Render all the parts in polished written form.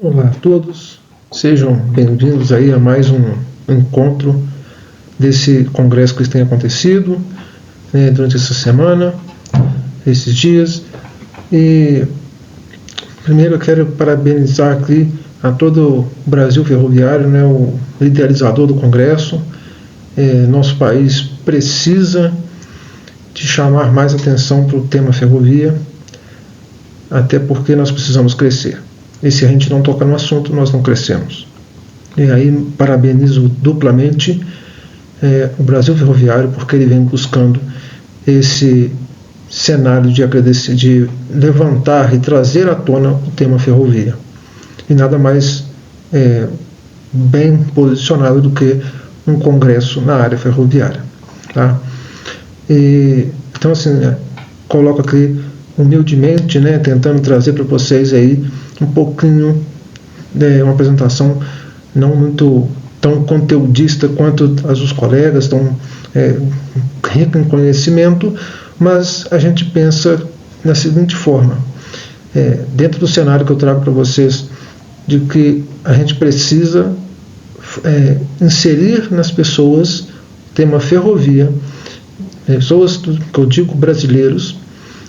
Olá a todos, sejam bem-vindos aí a mais um encontro desse congresso que tem acontecido durante essa semana, esses dias. E primeiro eu quero parabenizar aqui a todo o Brasil Ferroviário, o idealizador do congresso. Nosso país precisa de chamar mais atenção para o tema ferrovia, até porque nós precisamos crescer. E se a gente não toca no assunto, nós não crescemos. E aí parabenizo duplamente o Brasil Ferroviário, porque ele vem buscando esse cenário de levantar e trazer à tona o tema ferrovia. E nada mais bem posicionado do que um congresso na área ferroviária. Tá? Então, assim, coloco aqui humildemente, tentando trazer para vocês aí um pouquinho uma apresentação não muito tão conteudista quanto as dos colegas, tão rica em conhecimento, mas a gente pensa da seguinte forma, dentro do cenário que eu trago para vocês, de que a gente precisa inserir nas pessoas o tema ferrovia, pessoas que eu digo brasileiros,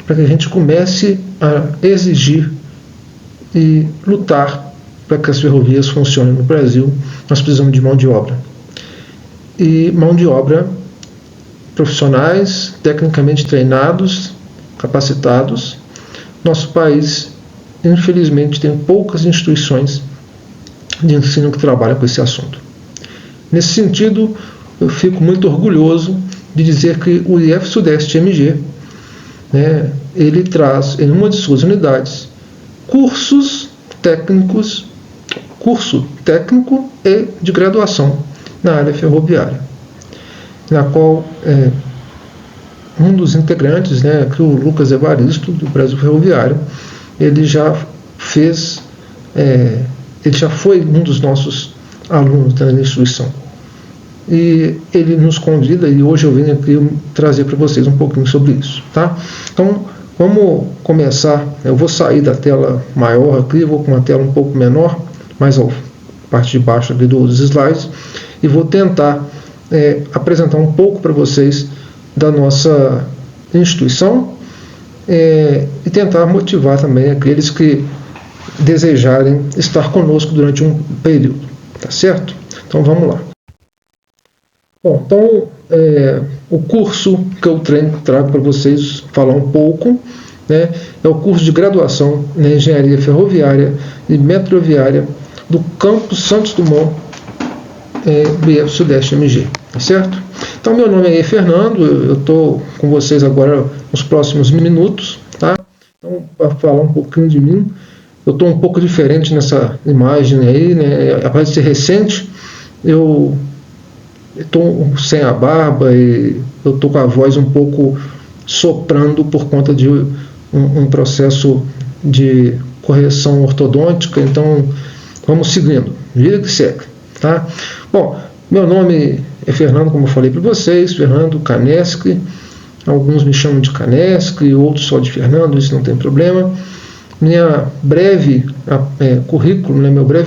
para que a gente comece a exigir e lutar para que as ferrovias funcionem no Brasil. Nós precisamos de mão de obra. E mão de obra profissionais, tecnicamente treinados, capacitados. Nosso país, infelizmente, tem poucas instituições de ensino que trabalham com esse assunto. Nesse sentido, eu fico muito orgulhoso de dizer que o IF Sudeste MG, ele traz em uma de suas unidades curso técnico e de graduação na área ferroviária, na qual um dos integrantes, que é o Lucas Evaristo, do Brasil Ferroviário, ele já foi um dos nossos alunos da instituição. E ele nos convida, e hoje eu venho aqui trazer para vocês um pouquinho sobre isso. Tá? Então, vamos começar. Eu vou sair da tela maior aqui, vou com uma tela um pouco menor, mais a parte de baixo aqui dos slides, e vou tentar apresentar um pouco para vocês da nossa instituição e tentar motivar também aqueles que desejarem estar conosco durante um período. Tá certo? Então vamos lá. Bom, então, o curso que eu trago para vocês falar um pouco, é o curso de graduação na Engenharia Ferroviária e Metroviária do Campus Santos Dumont, do IF Sudeste MG, tá certo? Então, meu nome é Fernando, eu estou com vocês agora nos próximos minutos, tá? Então, para falar um pouquinho de mim, eu estou um pouco diferente nessa imagem aí, apesar de ser recente, eu estou sem a barba e eu estou com a voz um pouco soprando por conta de um processo de correção ortodôntica, então vamos seguindo, vida que segue, tá? Bom, meu nome é Fernando, como eu falei para vocês, Fernando Caneschi, alguns me chamam de Caneschi, outros só de Fernando, isso não tem problema. Meu breve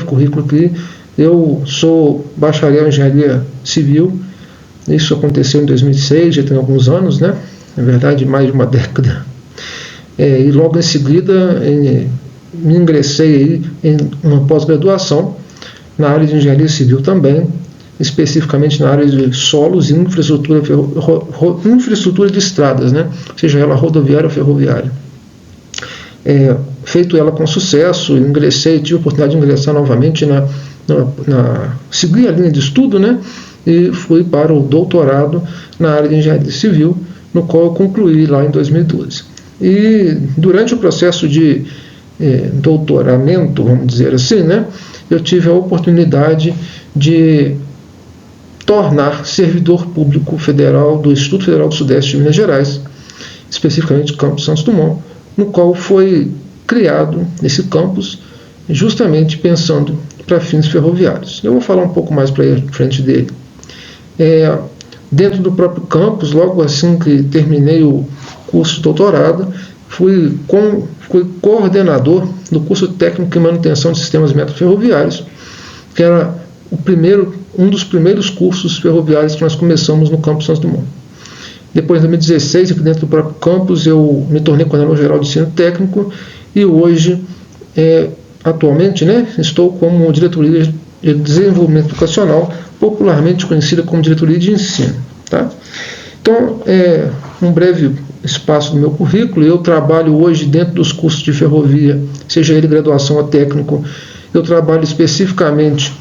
currículo aqui, eu sou bacharel em engenharia civil, isso aconteceu em 2006, já tem alguns anos, na verdade mais de uma década. E logo em seguida me ingressei aí em uma pós-graduação na área de engenharia civil também, especificamente na área de solos e infraestrutura de estradas, seja ela rodoviária ou ferroviária. Feito ela com sucesso, tive a oportunidade de ingressar novamente segui a linha de estudo, e fui para o doutorado na área de engenharia civil, no qual eu concluí lá em 2012. E durante o processo de doutoramento, vamos dizer assim, eu tive a oportunidade de tornar servidor público federal do Instituto Federal do Sudeste de Minas Gerais, especificamente Campus Santos Dumont, no qual foi criado esse campus justamente pensando para fins ferroviários. Eu vou falar um pouco mais para frente dele. Dentro do próprio campus, logo assim que terminei o curso de doutorado, fui coordenador do curso técnico em manutenção de sistemas metroferroviários, que era um dos primeiros cursos ferroviários que nós começamos no campus Santos Dumont. Depois, em 2016, aqui dentro do próprio campus, eu me tornei coordenador geral de ensino técnico e hoje, atualmente, estou como diretoria de desenvolvimento educacional, popularmente conhecida como diretoria de ensino. Tá? Então, um breve espaço do meu currículo. Eu trabalho hoje dentro dos cursos de ferrovia, seja ele graduação ou técnico. Eu trabalho especificamente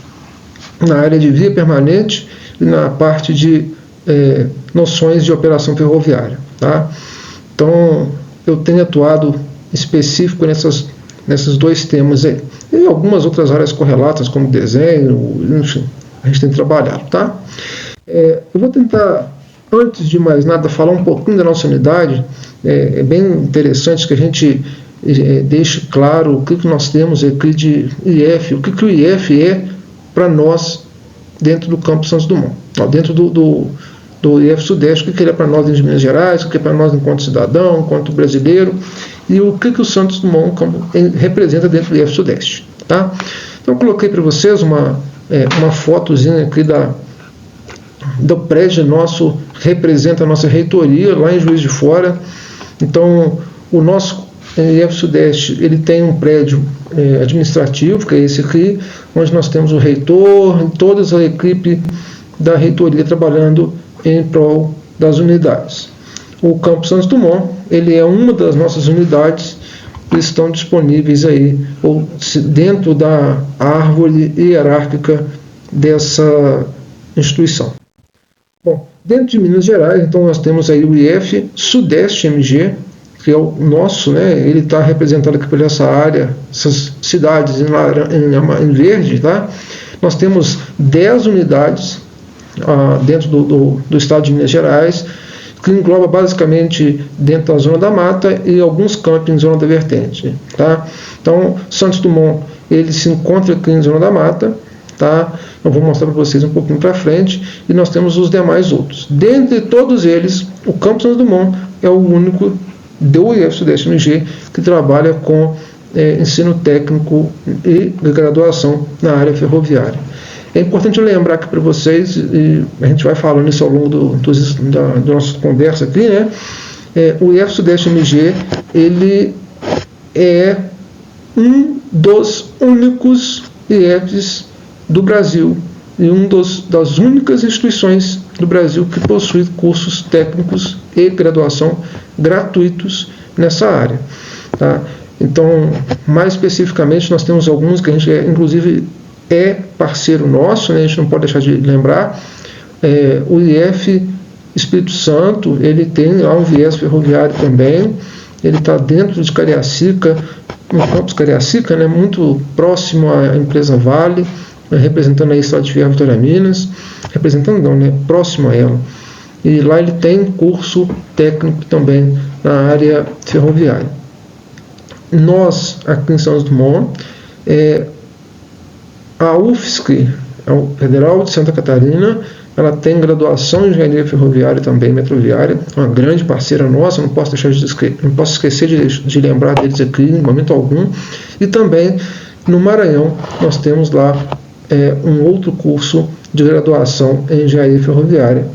na área de via permanente e na parte de noções de operação ferroviária. Tá? Então, eu tenho atuado específico nesses dois temas aí. E algumas outras áreas correlatas, como desenho, enfim, a gente tem trabalhado. Tá? Eu vou tentar, antes de mais nada, falar um pouquinho da nossa unidade. É bem interessante que a gente deixe claro o que nós temos aqui de IF, o que o IF é para nós dentro do campus Santos Dumont, dentro do IF Sudeste, o que ele é para nós em Minas Gerais, o que é para nós enquanto cidadão, enquanto brasileiro, e o que o Santos Dumont representa dentro do IF Sudeste. Tá? Então eu coloquei para vocês uma fotozinha aqui do prédio nosso, representa a nossa reitoria lá em Juiz de Fora. Então o nosso IF Sudeste, ele tem um prédio administrativo, que é esse aqui, onde nós temos o reitor e toda a equipe da reitoria trabalhando em prol das unidades. O campus Santos Dumont, ele é uma das nossas unidades que estão disponíveis aí, ou dentro da árvore hierárquica dessa instituição. Bom, dentro de Minas Gerais, então nós temos aí o IF Sudeste MG, que é o nosso, ele está representado aqui por essa área, essas cidades em verde, tá? Nós temos 10 unidades dentro do estado de Minas Gerais, que engloba basicamente dentro da Zona da Mata e alguns campos em Zona da Vertente. Tá? Então, Santos Dumont, ele se encontra aqui em Zona da Mata, tá? Eu vou mostrar para vocês um pouquinho para frente, e nós temos os demais outros. Dentre todos eles, o campus Santos Dumont é o único do IF Sudeste MG que trabalha com ensino técnico e graduação na área ferroviária. É importante lembrar aqui para vocês, e a gente vai falando isso ao longo da nossa conversa aqui, o IF Sudeste MG, ele é um dos únicos IFs do Brasil e das únicas instituições do Brasil que possui cursos técnicos e graduação gratuitos nessa área. Tá? Então, mais especificamente, nós temos alguns que a gente, inclusive, é parceiro nosso, a gente não pode deixar de lembrar. O IF Espírito Santo, ele tem lá um viés ferroviário também, ele está dentro de Cariacica, no campus Cariacica, muito próximo à empresa Vale, representando a Estrada de Ferro Vitória Minas, próximo a ela. E lá ele tem curso técnico também na área ferroviária. Nós, aqui em Santos Dumont, a UFSC, a Federal de Santa Catarina, ela tem graduação em engenharia ferroviária também, metroviária, uma grande parceira nossa, não posso esquecer de lembrar deles aqui em momento algum. E também no Maranhão nós temos lá um outro curso de graduação em engenharia ferroviária,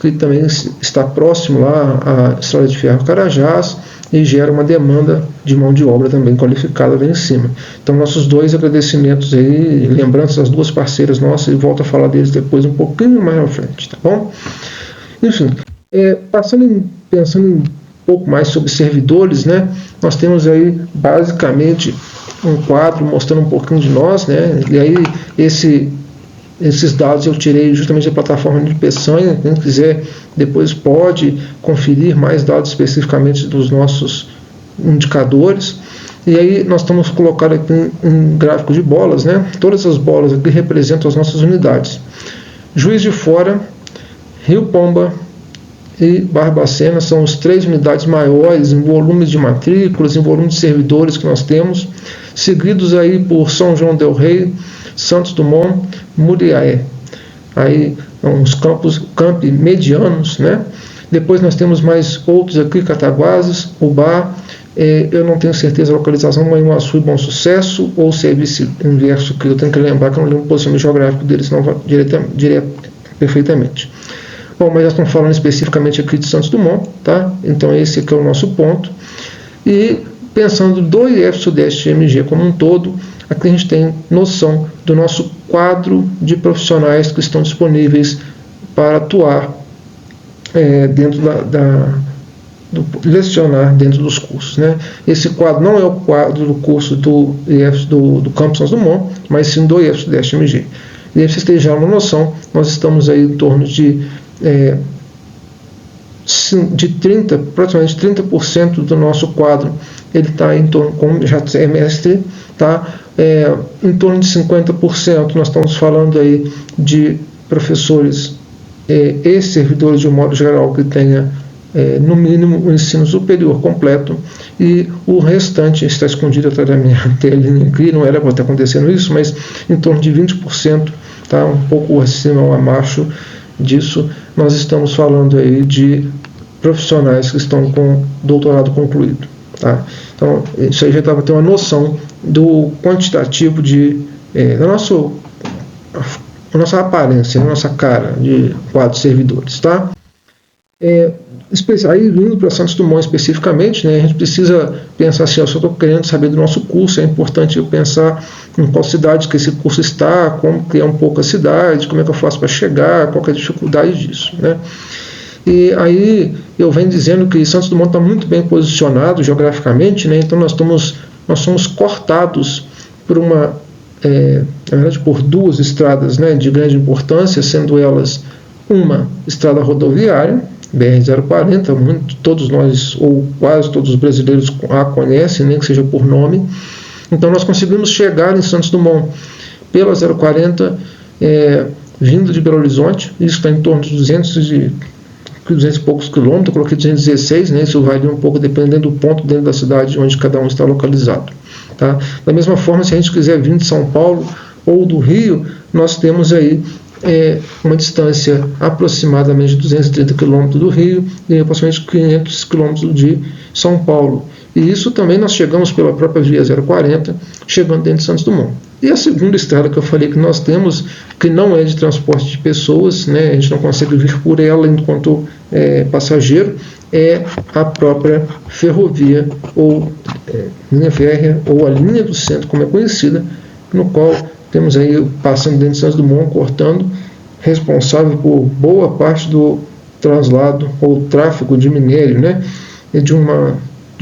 que também está próximo lá à Estrada de Ferro Carajás e gera uma demanda de mão de obra também qualificada lá em cima. Então, nossos dois agradecimentos aí, lembranças das duas parceiras nossas, e volto a falar deles depois um pouquinho mais à frente, tá bom? Enfim, pensando um pouco mais sobre servidores, nós temos aí basicamente um quadro mostrando um pouquinho de nós, e aí esses dados eu tirei justamente da plataforma de Peçanha. Quem quiser depois pode conferir mais dados especificamente dos nossos indicadores. E aí nós estamos colocando aqui um gráfico de bolas, Todas as bolas aqui representam as nossas unidades. Juiz de Fora, Rio Pomba e Barbacena são as 3 unidades maiores em volumes de matrículas, em volume de servidores que nós temos, seguidos aí por São João del Rei, Santos Dumont, Muriaé. Aí uns campi medianos, Depois nós temos mais outros aqui, Cataguases, Ubá, eu não tenho certeza da localização, Manhuaçu e Bom Sucesso, ou se é vice-inverso, que eu tenho que lembrar que eu não lembro o posicionamento geográfico deles não perfeitamente. Bom, mas nós estamos falando especificamente aqui de Santos Dumont, tá? Então esse aqui é o nosso ponto. E pensando do IF Sudeste MG como um todo, aqui a gente tem noção do nosso quadro de profissionais que estão disponíveis para atuar dentro lecionar dentro dos cursos, né? Esse quadro não é o quadro do curso do Campus Santos Dumont, mas sim do IF Sudeste MG. E aí vocês tenham uma noção, nós estamos aí em torno de 30, praticamente 30% do nosso quadro, ele está em torno, como já é mestre, tá? Em torno de 50% nós estamos falando aí de professores e servidores de um modo geral que tenha no mínimo o ensino superior completo, e o restante está escondido atrás da minha telinha aqui, não era para estar acontecendo isso, mas em torno de 20%, tá? Um pouco acima ou abaixo disso, nós estamos falando aí de profissionais que estão com doutorado concluído, tá? Então, isso aí já dá para ter uma noção do quantitativo da nossa aparência, da nossa cara de quadros servidores, tá? Aí, indo para Santos Dumont especificamente, né, a gente precisa pensar assim, eu só estou querendo saber do nosso curso, é importante eu pensar em qual cidade que esse curso está, como que é um pouco a cidade, como é que eu faço para chegar, qual que é a dificuldade disso, né? E aí eu venho dizendo que Santos Dumont está muito bem posicionado geograficamente, né, então nós somos cortados por na verdade por duas estradas, né, de grande importância, sendo elas uma estrada rodoviária, BR-040, todos nós, ou quase todos os brasileiros a conhecem, nem que seja por nome. Então nós conseguimos chegar em Santos Dumont pela 040, vindo de Belo Horizonte, isso está em torno de 200 e poucos quilômetros, eu coloquei 216, né, isso varia um pouco dependendo do ponto dentro da cidade onde cada um está localizado. Tá? Da mesma forma, se a gente quiser vir de São Paulo ou do Rio, nós temos aí uma distância aproximadamente de 230 km do Rio e aproximadamente 500 km de São Paulo. E isso também nós chegamos pela própria via 040, chegando dentro de Santos Dumont. E a segunda estrada que eu falei que nós temos, que não é de transporte de pessoas, né, a gente não consegue vir por ela enquanto passageiro, é a própria ferrovia, ou linha férrea, ou a linha do centro, como é conhecida, no qual temos aí, passando dentro de Santos Dumont, cortando, responsável por boa parte do traslado ou tráfego de minério, né, de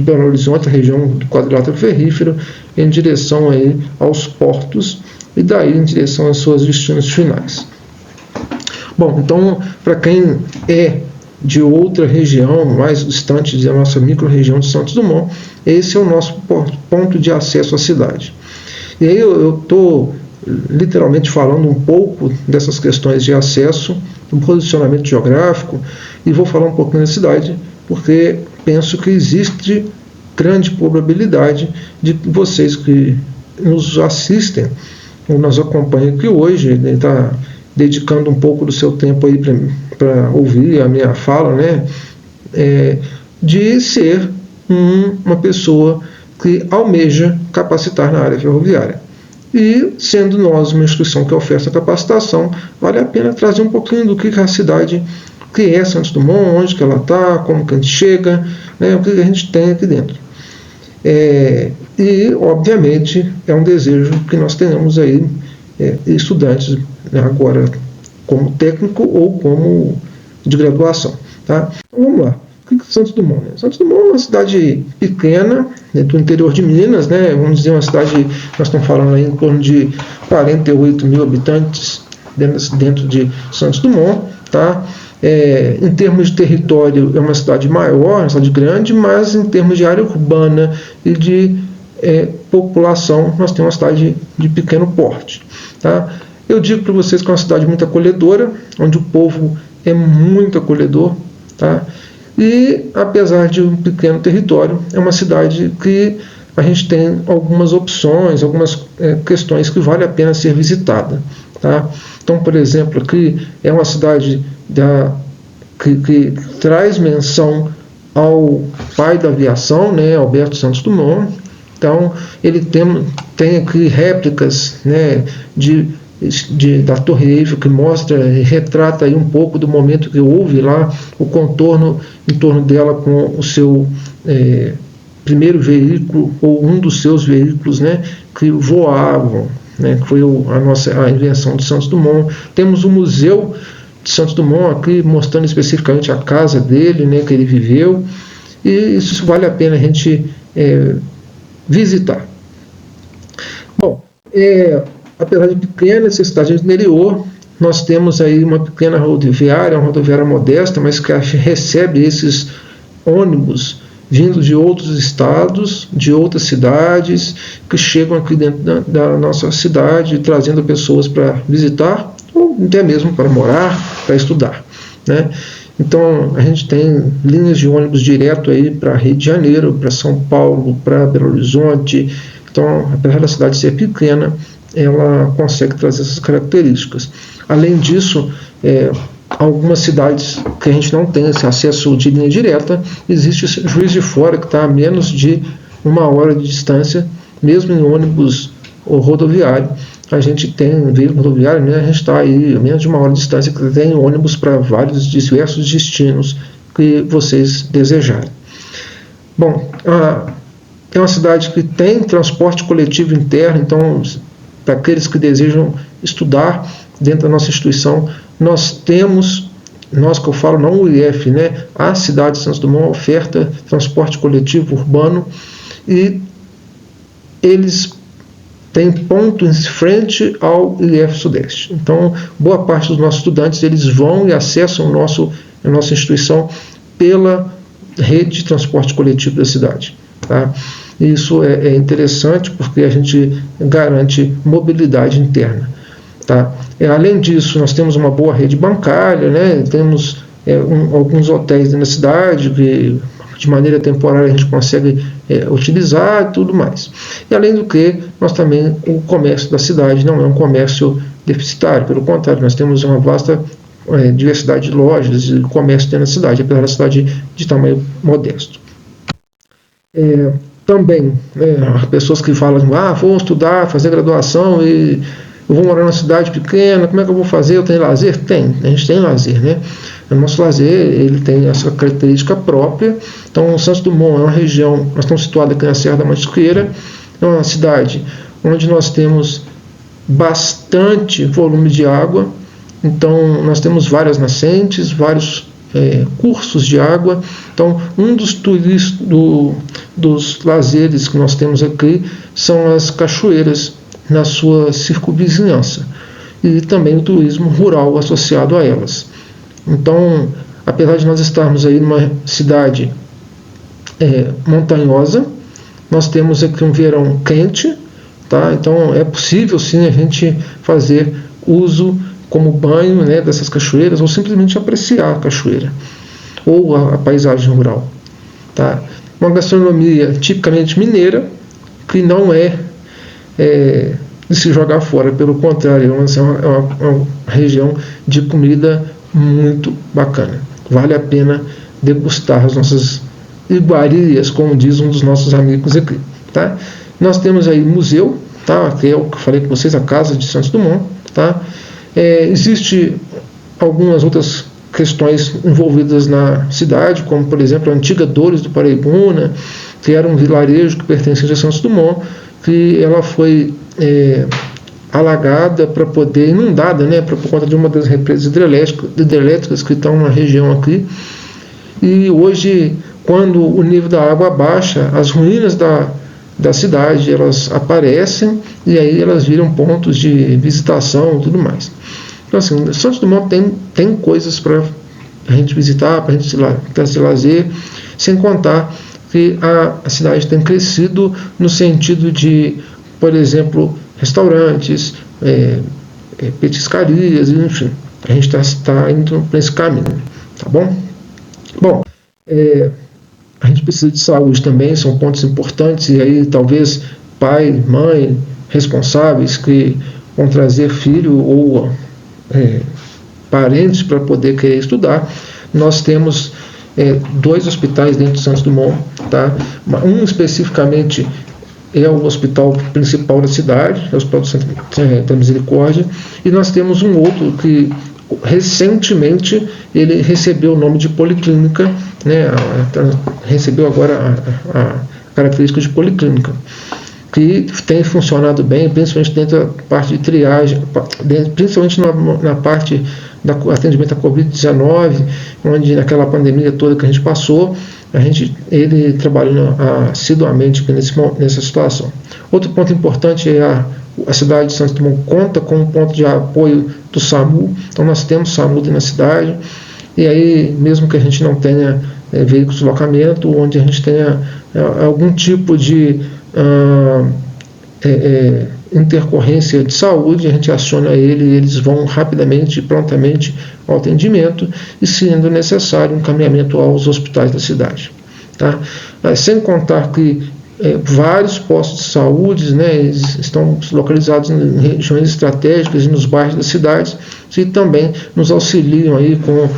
Belo Horizonte, a região do quadrilátero ferrífero, em direção aí aos portos e daí em direção às suas destinos finais. Bom, então, para quem é de outra região, mais distante da nossa micro-região de Santos Dumont, esse é o nosso ponto de acesso à cidade. E aí eu estou literalmente falando um pouco dessas questões de acesso, do posicionamento geográfico, e vou falar um pouquinho da cidade, porque penso que existe grande probabilidade de que vocês que nos assistem ou nos acompanham aqui hoje, está dedicando um pouco do seu tempo aí para ouvir a minha fala, né, de ser uma pessoa que almeja capacitar na área ferroviária. E, sendo nós uma instituição que oferece capacitação, vale a pena trazer um pouquinho do que a cidade, que é Santos Dumont, onde que ela está, como que a gente chega, né, o que a gente tem aqui dentro. E, obviamente, é um desejo que nós tenhamos aí estudantes, né, agora como técnico ou como de graduação. Tá? Então, vamos lá. O que é Santos Dumont? Santos Dumont é uma cidade pequena, né, do interior de Minas, né, vamos dizer uma cidade, nós estamos falando aí em torno de 48 mil habitantes dentro de Santos Dumont. Tá? Em termos de território, é uma cidade maior, uma cidade grande, mas em termos de área urbana e de população, nós temos uma cidade de pequeno porte. Tá? Eu digo para vocês que é uma cidade muito acolhedora, onde o povo é muito acolhedor, tá? E, apesar de um pequeno território, é uma cidade que a gente tem algumas opções, algumas questões que vale a pena ser visitada. Tá? Então, por exemplo, aqui é uma cidade que traz menção ao pai da aviação, né, Alberto Santos Dumont. Então, ele tem aqui réplicas, né, da Torre Eiffel, que mostra e retrata aí um pouco do momento que houve lá o contorno em torno dela com o seu primeiro veículo, ou um dos seus veículos, né, que voavam, né, que foi a invenção de Santos Dumont. Temos o Museu de Santos Dumont aqui, mostrando especificamente a casa dele, né, que ele viveu, e isso vale a pena a gente visitar. Bom, apesar de pequena, essa cidade do interior, nós temos aí uma pequena rodoviária, uma rodoviária modesta, mas que recebe esses ônibus vindos de outros estados, de outras cidades, que chegam aqui dentro da nossa cidade, trazendo pessoas para visitar, ou até mesmo para morar, para estudar, né? Então, a gente tem linhas de ônibus direto aí para Rio de Janeiro, para São Paulo, para Belo Horizonte. Então, apesar da cidade ser pequena, ela consegue trazer essas características. Além disso, algumas cidades que a gente não tem esse acesso de linha direta, existe Juiz de Fora, que está a menos de 1 hora de distância, mesmo em ônibus ou rodoviário. A gente tem veículo rodoviário, né? A gente está aí a menos de 1 hora de distância, que tem ônibus para vários diversos destinos que vocês desejarem. Bom, é uma cidade que tem transporte coletivo interno, então, para aqueles que desejam estudar dentro da nossa instituição, nós temos, que eu falo, não o IF, né? A cidade de Santos Dumont oferta transporte coletivo urbano, e eles têm ponto em frente ao IF Sudeste. Então, boa parte dos nossos estudantes, eles vão e acessam a nossa instituição pela rede de transporte coletivo da cidade, tá? Isso é interessante porque a gente garante mobilidade interna, tá? Além disso, nós temos uma boa rede bancária, né? Temos alguns hotéis na cidade que de maneira temporária a gente consegue utilizar e tudo mais. E além do que, nós também, o comércio da cidade não é um comércio deficitário, pelo contrário, nós temos uma vasta diversidade de lojas e comércio dentro da cidade, apesar da cidade de tamanho modesto. Também, as pessoas que falam, vou estudar, fazer graduação e eu vou morar numa cidade pequena, como é que eu vou fazer? Eu tenho lazer? Tem, a gente tem lazer, né? O nosso lazer, ele tem essa característica própria. Então, Santos Dumont é uma região, nós estamos situados aqui na Serra da Mantiqueira, é uma cidade onde nós temos bastante volume de água, então nós temos várias nascentes, vários cursos de água. Então, um dos lazeres que nós temos aqui são as cachoeiras na sua circunvizinhança, e também o turismo rural associado a elas. Então, apesar de nós estarmos aí numa cidade montanhosa, nós temos aqui um verão quente, tá? Então é possível sim a gente fazer uso como banho, né, dessas cachoeiras, ou simplesmente apreciar a cachoeira ou a paisagem rural, tá? Uma gastronomia tipicamente mineira, que não é de se jogar fora, pelo contrário, é uma região de comida muito bacana. Vale a pena degustar as nossas iguarias, como diz um dos nossos amigos aqui, tá? Nós temos aí museu, tá? Que é o que eu falei com vocês, a Casa de Santos Dumont, tá? Existe algumas outras questões envolvidas na cidade, como por exemplo a antiga Dores do Paraibuna, que era um vilarejo que pertencia a Santos Dumont, que ela foi alagada para poder, inundada, né, por conta de uma das represas hidrelétricas que estão na região aqui. E hoje, quando o nível da água baixa, as ruínas da cidade, elas aparecem, e aí elas viram pontos de visitação e tudo mais. Então, assim, Santos Dumont tem coisas para a gente visitar, para a gente trazer lazer, sem contar que a cidade tem crescido no sentido de, por exemplo, restaurantes, petiscarias, enfim. A gente está indo para esse caminho, tá bom? Bom, a gente precisa de saúde também, são pontos importantes, e aí talvez pai, mãe, responsáveis que vão trazer filho ou parentes para poder querer estudar. Nós temos 2 hospitais dentro de Santos Dumont, tá? Um especificamente é o hospital principal da cidade, é o Hospital da Misericórdia, e nós temos um outro que recentemente ele recebeu o nome de Policlínica, né? Recebeu agora a característica de Policlínica, que tem funcionado bem, principalmente dentro da parte de triagem, principalmente na parte do atendimento à Covid-19, onde naquela pandemia toda que a gente passou, ele trabalhou assiduamente nessa situação. Outro ponto importante é a cidade de Santos Dumont conta com um ponto de apoio do SAMU, então nós temos SAMU na cidade, e aí mesmo que a gente não tenha veículos de deslocamento, onde a gente tenha algum tipo de intercorrência de saúde, a gente aciona ele e eles vão rapidamente e prontamente ao atendimento e, sendo necessário, um encaminhamento aos hospitais da cidade. Tá? Sem contar que vários postos de saúde, né, estão localizados em regiões estratégicas e nos bairros das cidades e também nos auxiliam aí com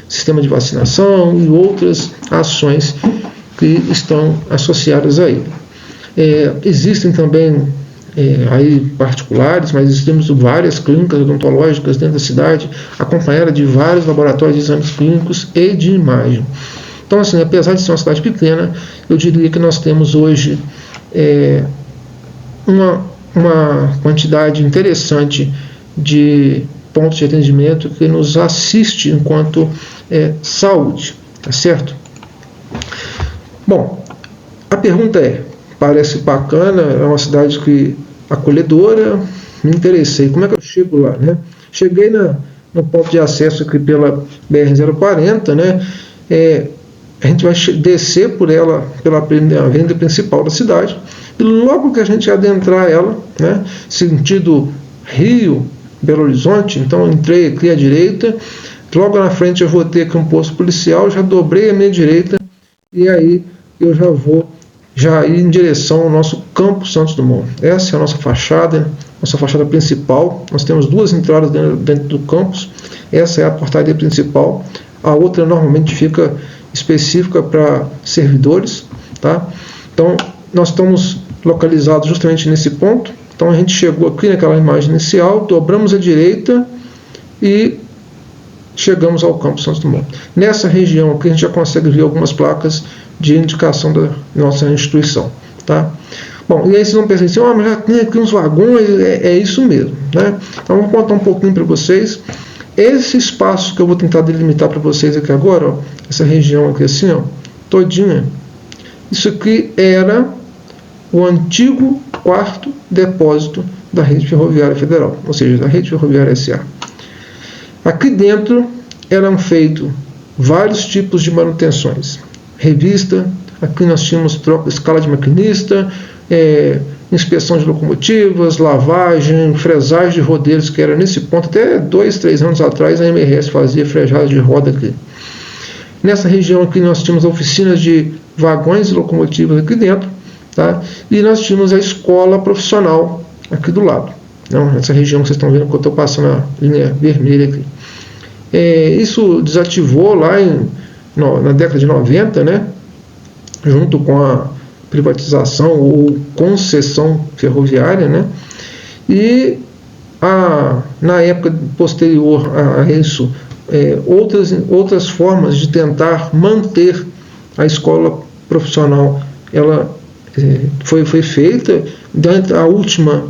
sistema de vacinação e outras ações que estão associadas a ele. Existem também aí particulares, mas temos várias clínicas odontológicas dentro da cidade, acompanhada de vários laboratórios de exames clínicos e de imagem. Então, assim, apesar de ser uma cidade pequena, eu diria que nós temos hoje uma quantidade interessante de pontos de atendimento que nos assiste enquanto saúde, tá certo? Bom, a pergunta parece bacana, é uma cidade acolhedora, me interessei, como é que eu chego lá, né? Cheguei no ponto de acesso aqui pela BR-040, né? A gente vai descer por ela, pela avenida principal da cidade, e logo que a gente adentrar ela, né, sentido Rio, Belo Horizonte, então entrei aqui à direita, logo na frente eu vou ter aqui um posto policial, já dobrei a minha direita, e aí eu já vou ir em direção ao nosso Campo Santos Dumont. Essa é a nossa fachada principal. Nós temos 2 entradas dentro do campus. Essa é a portaria principal. A outra normalmente fica específica para servidores, tá? Então, nós estamos localizados justamente nesse ponto. Então, a gente chegou aqui naquela imagem inicial, dobramos à direita e chegamos ao Campo Santos Dumont. Nessa região aqui, a gente já consegue ver algumas placas de indicação da nossa instituição, tá? Bom, e aí vocês vão pensar assim, mas já tem aqui uns vagões, é isso mesmo, né? Então, vamos contar um pouquinho para vocês. Esse espaço que eu vou tentar delimitar para vocês aqui agora, ó, essa região aqui assim, ó, todinha, isso aqui era o antigo 4º depósito da Rede Ferroviária Federal, ou seja, da Rede Ferroviária SA. Aqui dentro eram feitos vários tipos de manutenções. Revista, aqui nós tínhamos escala de maquinista, inspeção de locomotivas, lavagem, fresagem de rodeiros, que era nesse ponto, até 2, 3 anos atrás a MRS fazia fresagem de roda aqui. Nessa região aqui nós tínhamos oficinas de vagões e locomotivas aqui dentro, tá? E nós tínhamos a escola profissional aqui do lado. Então, essa região que vocês estão vendo que eu estou passando a linha vermelha aqui. Isso desativou lá na década de 90, né? Junto com a privatização ou concessão ferroviária, né? E na época posterior a isso, outras formas de tentar manter a escola profissional, ela foi feita. A última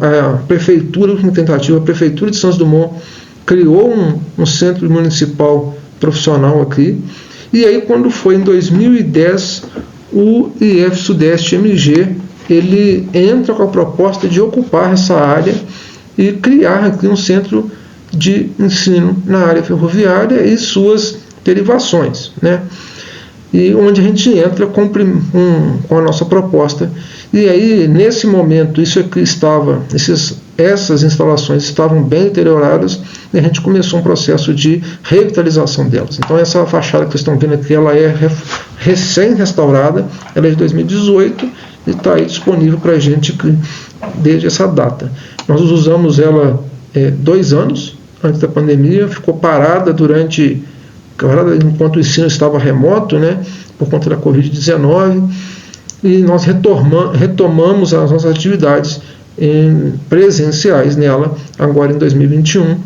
tentativa, a Prefeitura de Santos Dumont criou um centro municipal profissional aqui, e aí quando foi em 2010, o IF Sudeste MG, ele entra com a proposta de ocupar essa área e criar aqui um centro de ensino na área ferroviária e suas derivações, né? E onde a gente entra com a nossa proposta. E aí, nesse momento, essas instalações estavam bem deterioradas e a gente começou um processo de revitalização delas. Então, essa fachada que vocês estão vendo aqui, ela é recém-restaurada, ela é de 2018 e está aí disponível para a gente desde essa data. Nós usamos ela 2 anos antes da pandemia, ficou parada durante enquanto o ensino estava remoto, né, por conta da Covid-19, e nós retomamos as nossas atividades presenciais nela, agora em 2021,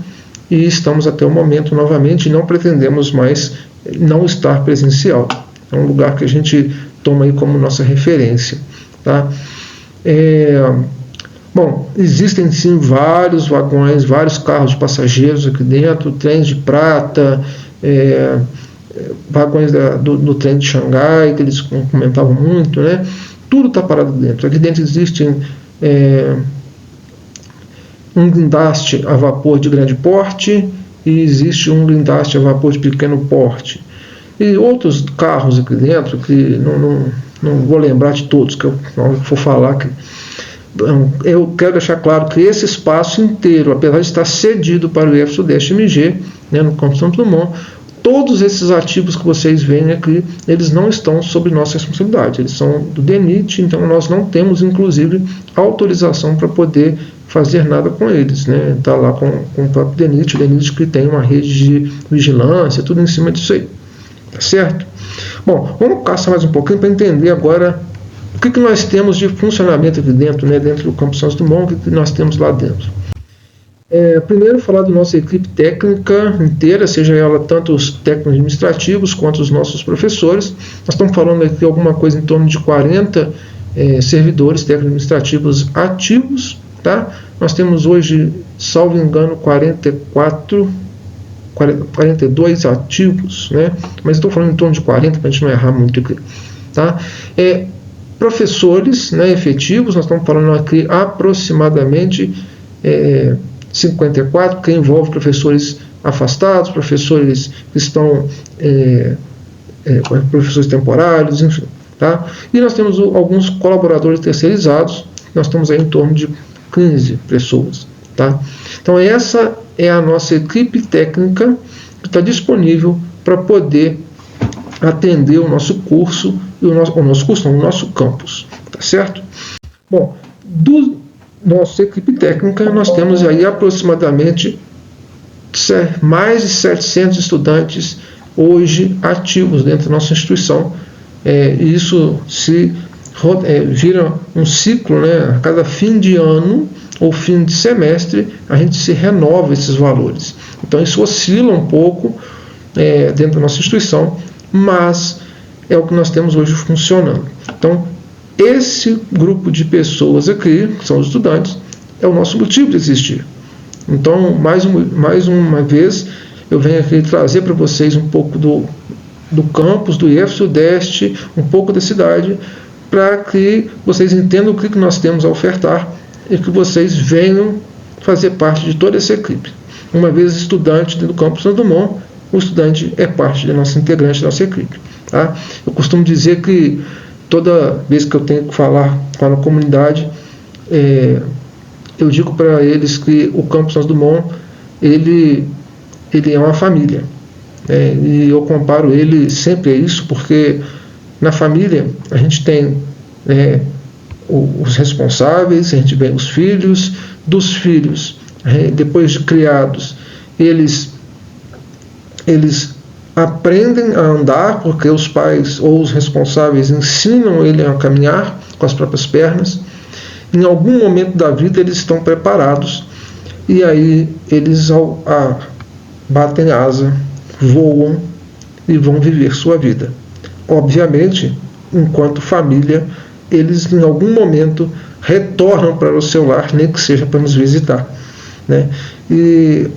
e estamos até o momento novamente, e não pretendemos mais não estar presencial. É um lugar que a gente toma aí como nossa referência. Tá? Bom, existem sim vários vagões, vários carros de passageiros aqui dentro, trens de prata, vagões do trem de Xangai, que eles comentavam muito, né? Tudo está parado dentro. Aqui dentro existe um guindaste a vapor de grande porte e existe um guindaste a vapor de pequeno porte. E outros carros aqui dentro, que não vou lembrar de todos, que eu vou falar aqui. Eu quero deixar claro que esse espaço inteiro, apesar de estar cedido para o IF Sudeste MG, né, no Campus Santos Dumont, todos esses ativos que vocês veem aqui, eles não estão sob nossa responsabilidade, eles são do DENIT, então nós não temos, inclusive, autorização para poder fazer nada com eles, né? Está lá com o próprio DENIT, o DENIT que tem uma rede de vigilância, tudo em cima disso aí, tá certo? Bom, vamos caçar mais um pouquinho para entender agora o que nós temos de funcionamento aqui dentro, né, dentro do Campus Santos Dumont, o que nós temos lá dentro. Primeiro, falar da nossa equipe técnica inteira, seja ela tanto os técnicos administrativos quanto os nossos professores. Nós estamos falando aqui alguma coisa em torno de 40 servidores técnicos administrativos ativos. Tá? Nós temos hoje, salvo engano, 42 ativos, né? Mas estou falando em torno de 40 para a gente não errar muito aqui. Tá? Professores, né, efetivos, nós estamos falando aqui aproximadamente 54, que envolve professores afastados, professores que estão professores temporários, enfim. Tá? E nós temos alguns colaboradores terceirizados, nós estamos aí em torno de 15 pessoas. Tá? Então essa é a nossa equipe técnica que está disponível para poder atender o nosso curso, o nosso campus. Tá certo? Bom, nossa equipe técnica, nós temos aí aproximadamente mais de 700 estudantes hoje ativos dentro da nossa instituição. E isso vira um ciclo, né? A cada fim de ano ou fim de semestre, a gente se renova esses valores. Então isso oscila um pouco dentro da nossa instituição, mas é o que nós temos hoje funcionando. Então, esse grupo de pessoas aqui, que são os estudantes, é o nosso motivo de existir. Então, mais uma vez, eu venho aqui trazer para vocês um pouco do campus, do IF Sudeste, um pouco da cidade, para que vocês entendam o que nós temos a ofertar e que vocês venham fazer parte de toda essa equipe. Uma vez estudante do campus Santos Dumont, o estudante é parte da nossa integrante da nossa equipe. Tá? Eu costumo dizer que toda vez que eu tenho que falar com a comunidade, eu digo para eles que o campus Santos Dumont ele é uma família. E eu comparo ele sempre a isso, porque na família a gente tem os responsáveis, a gente vê os filhos, dos filhos, depois de criados, eles aprendem a andar, porque os pais ou os responsáveis ensinam ele a caminhar com as próprias pernas. Em algum momento da vida eles estão preparados e aí eles batem asa, voam e vão viver sua vida. Obviamente, enquanto família, eles em algum momento retornam para o seu lar, nem que seja para nos visitar, né? E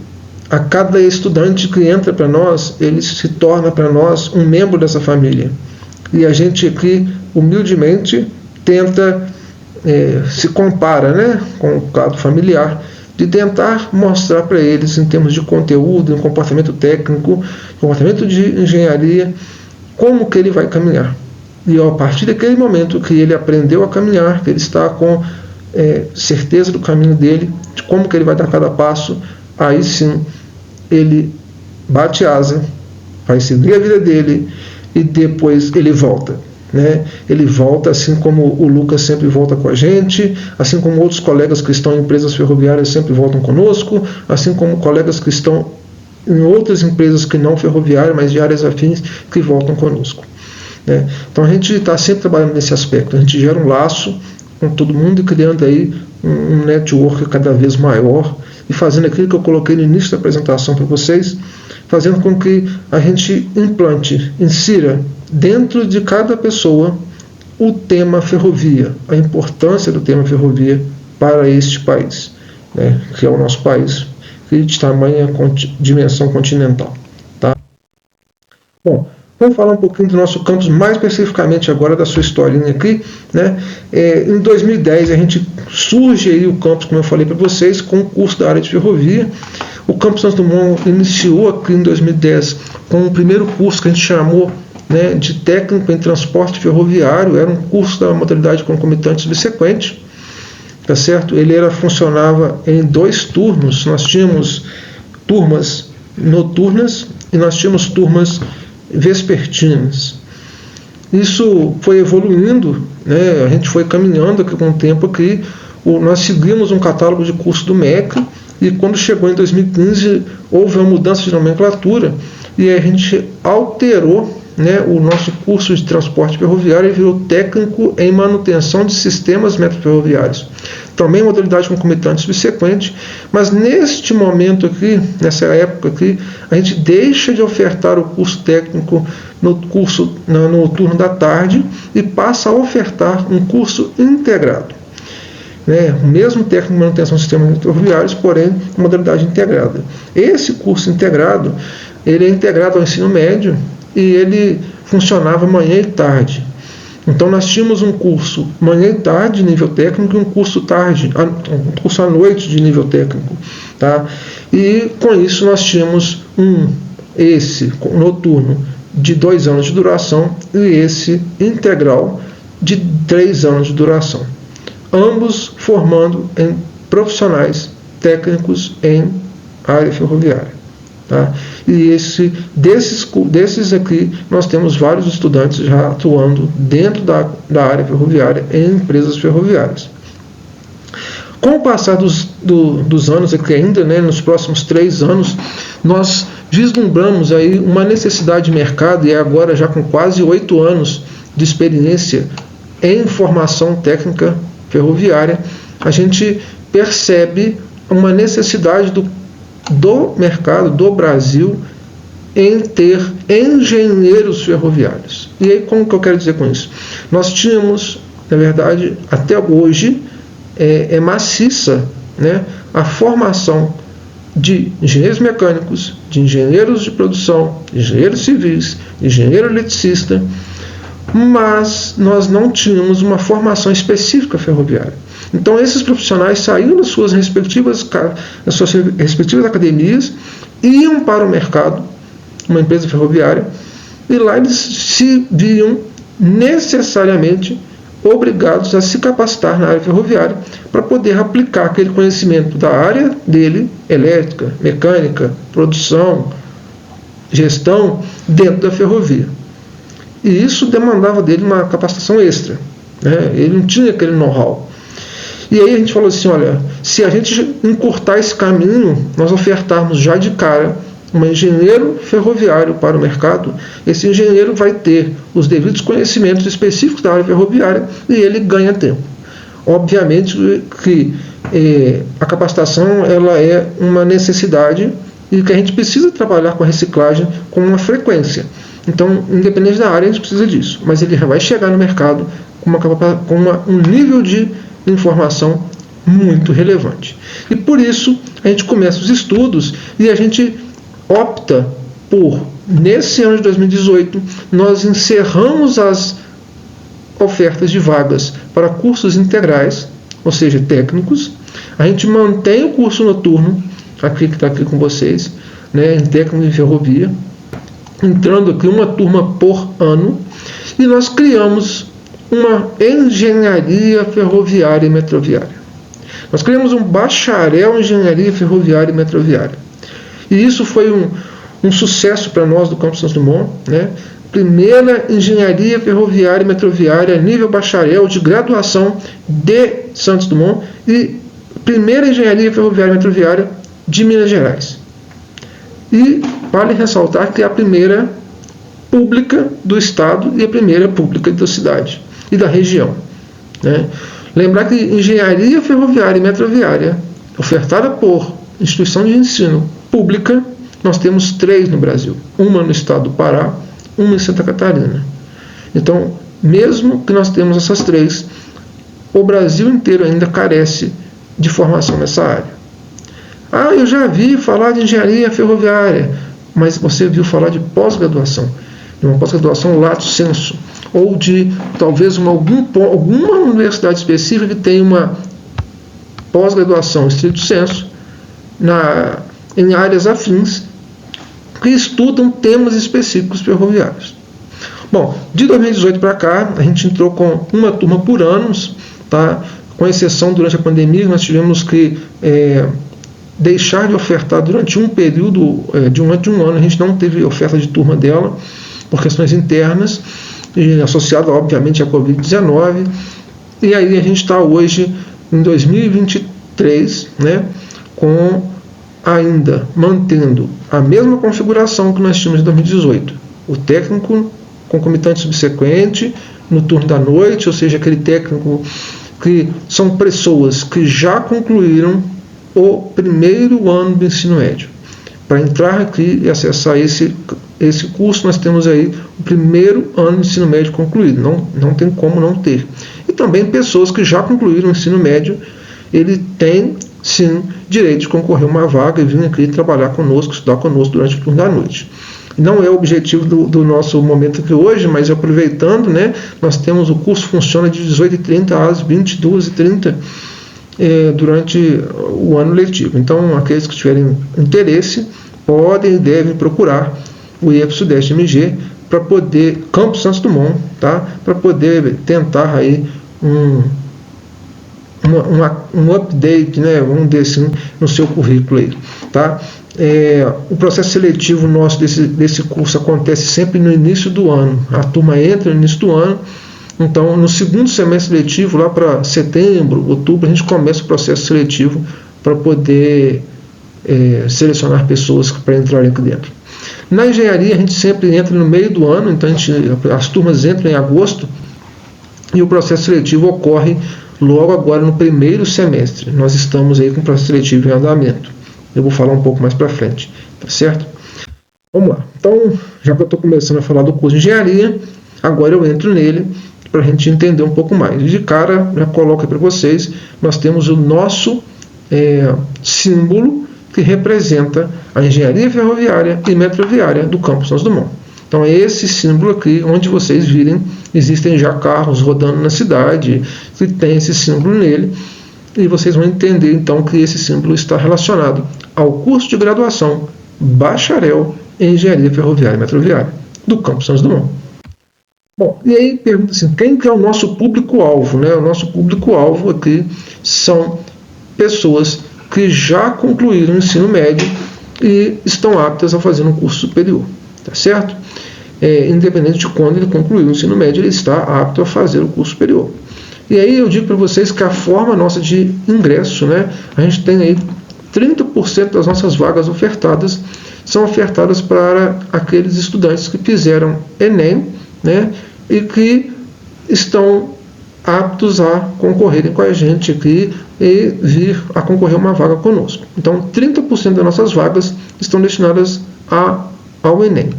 a cada estudante que entra para nós, ele se torna para nós um membro dessa família. E a gente aqui, humildemente, tenta, se compara, né, com o quadro familiar, de tentar mostrar para eles, em termos de conteúdo, em comportamento técnico, comportamento de engenharia, como que ele vai caminhar. E a partir daquele momento que ele aprendeu a caminhar, que ele está com certeza do caminho dele, de como que ele vai dar cada passo, aí sim ele bate asa, vai seguir a vida dele e depois ele volta, né? Ele volta, assim como o Lucas sempre volta com a gente, assim como outros colegas que estão em empresas ferroviárias sempre voltam conosco, assim como colegas que estão em outras empresas que não ferroviárias, mas de áreas afins, que voltam conosco, né? Então a gente está sempre trabalhando nesse aspecto, a gente gera um laço com todo mundo e criando aí um network cada vez maior e fazendo aquilo que eu coloquei no início da apresentação para vocês, fazendo com que a gente implante, insira dentro de cada pessoa o tema ferrovia, a importância do tema ferrovia para este país, né, que é o nosso país, de tamanha dimensão continental. Tá? Bom, vamos falar um pouquinho do nosso campus, mais especificamente agora da sua historinha aqui, né? Em 2010 a gente surge aí o campus, como eu falei para vocês, com o curso da área de ferrovia. O campus Santos Dumont iniciou aqui em 2010 com o primeiro curso que a gente chamou, né, de técnico em transporte ferroviário. Era um curso da modalidade concomitante subsequente, tá certo? Ele funcionava em 2 turnos. Nós tínhamos turmas noturnas e nós tínhamos turmas vespertinas. Isso foi evoluindo, né? A gente foi caminhando aqui com o tempo aqui. Nós seguimos um catálogo de curso do MEC e quando chegou em 2015 houve uma mudança de nomenclatura e a gente alterou, né, o nosso curso de transporte ferroviário e virou técnico em manutenção de sistemas metroferroviários. Também modalidade concomitante subsequente, mas neste momento aqui, nessa época aqui, a gente deixa de ofertar o curso técnico no turno da tarde e passa a ofertar um curso integrado. Né, o mesmo técnico de manutenção de sistemas ferroviários, porém, modalidade integrada. Esse curso integrado, ele é integrado ao ensino médio e ele funcionava manhã e tarde. Então nós tínhamos um curso manhã e tarde de nível técnico e um curso à noite de nível técnico. Tá? E com isso nós tínhamos esse noturno de 2 anos de duração e esse integral de 3 anos de duração. Ambos formando em profissionais técnicos em área ferroviária. Tá? E desses aqui, nós temos vários estudantes já atuando dentro da área ferroviária em empresas ferroviárias. Com o passar dos anos aqui ainda, né, nos próximos 3 anos, nós vislumbramos aí uma necessidade de mercado, e agora já com quase 8 anos de experiência em formação técnica ferroviária, a gente percebe uma necessidade do mercado, do Brasil, em ter engenheiros ferroviários. E aí, como que eu quero dizer com isso? Nós tínhamos, na verdade, até hoje, é maciça, né, a formação de engenheiros mecânicos, de engenheiros de produção, de engenheiros civis, de engenheiro eletricista, mas nós não tínhamos uma formação específica ferroviária. Então esses profissionais saíam das suas respectivas academias, iam para o mercado, uma empresa ferroviária, e lá eles se viam necessariamente obrigados a se capacitar na área ferroviária para poder aplicar aquele conhecimento da área dele, elétrica, mecânica, produção, gestão, dentro da ferrovia. E isso demandava dele uma capacitação extra, né? Ele não tinha aquele know-how. E aí a gente falou assim, olha, se a gente encurtar esse caminho, nós ofertarmos já de cara um engenheiro ferroviário para o mercado, esse engenheiro vai ter os devidos conhecimentos específicos da área ferroviária e ele ganha tempo. Obviamente que a capacitação ela é uma necessidade e que a gente precisa trabalhar com a reciclagem com uma frequência. Então, independente da área, a gente precisa disso. Mas ele já vai chegar no mercado com um nível de informação muito relevante. E por isso, a gente começa os estudos e a gente opta por, nesse ano de 2018, nós encerramos as ofertas de vagas para cursos integrais, ou seja, técnicos. A gente mantém o curso noturno, aqui que está aqui com vocês, né, em técnico de ferrovia, entrando aqui uma turma por ano, e nós criamos uma engenharia ferroviária e metroviária. Nós criamos um bacharel em engenharia ferroviária e metroviária. E isso foi um sucesso para nós do Campus Santos Dumont, né? Primeira engenharia ferroviária e metroviária nível bacharel de graduação de Santos Dumont e primeira engenharia ferroviária e metroviária de Minas Gerais. E vale ressaltar que é a primeira pública do estado e a primeira pública da cidade e da região, né? Lembrar que engenharia ferroviária e metroviária, ofertada por instituição de ensino pública, nós temos 3 no Brasil. Uma no estado do Pará, uma em Santa Catarina. Então, mesmo que nós temos essas 3, o Brasil inteiro ainda carece de formação nessa área. Eu já vi falar de engenharia ferroviária, mas você viu falar de pós-graduação, de uma pós-graduação lato sensu, ou de talvez alguma universidade específica que tenha uma pós-graduação estrito sensu em áreas afins que estudam temas específicos ferroviários. Bom, de 2018 para cá, a gente entrou com uma turma por ano, tá? Com exceção durante a pandemia, nós tivemos que deixar de ofertar durante um período de um ano. A gente não teve oferta de turma dela por questões internas, e associado obviamente à Covid-19. E aí a gente está hoje em 2023, né, ainda mantendo a mesma configuração que nós tínhamos em 2018. O técnico concomitante subsequente no turno da noite, ou seja, aquele técnico que são pessoas que já concluíram o primeiro ano do ensino médio. Para entrar aqui e acessar esse curso, nós temos aí o primeiro ano do ensino médio concluído, não tem como não ter. E também pessoas que já concluíram o ensino médio, ele tem sim direito de concorrer a uma vaga e vir aqui trabalhar conosco, estudar conosco durante o turno da noite. Não é o objetivo do nosso momento aqui hoje, mas aproveitando, né, nós temos o curso funciona de 18h30 às 22h30 durante o ano letivo. Então, aqueles que tiverem interesse podem e devem procurar o IF Sudeste MG para poder, Campus Santos Dumont, tá, para poder tentar aí um update, né, vamos dizer assim, no seu currículo aí, tá? O processo seletivo nosso desse curso acontece sempre no início do ano. A turma entra no início do ano, então no segundo semestre letivo, lá para setembro, outubro, a gente começa o processo seletivo para poder selecionar pessoas para entrarem aqui dentro. Na engenharia a gente sempre entra no meio do ano, então as turmas entram em agosto e o processo seletivo ocorre logo agora no primeiro semestre. Nós estamos aí com o processo seletivo em andamento. Eu vou falar um pouco mais para frente, tá certo? Vamos lá. Então, já que eu estou começando a falar do curso de engenharia, agora eu entro nele para a gente entender um pouco mais. De cara, já coloco para vocês, nós temos o nosso símbolo que representa a engenharia ferroviária e metroviária do Campus Santos Dumont. Então é esse símbolo aqui, onde vocês virem, existem já carros rodando na cidade que tem esse símbolo nele, e vocês vão entender então que esse símbolo está relacionado ao curso de graduação bacharel em engenharia ferroviária e metroviária do Campus Santos Dumont. Bom, e aí pergunta assim, quem que é o nosso público-alvo, né? O nosso público-alvo aqui são pessoas que já concluíram o ensino médio e estão aptas a fazer um curso superior, tá certo? Independente de quando ele concluiu o ensino médio, ele está apto a fazer o curso superior. E aí eu digo para vocês que a forma nossa de ingresso, né, a gente tem aí 30% das nossas vagas ofertadas são ofertadas para aqueles estudantes que fizeram Enem, né, e que estão aptos a concorrerem com a gente aqui e vir a concorrer a uma vaga conosco. Então, 30% das nossas vagas estão destinadas ao Enem.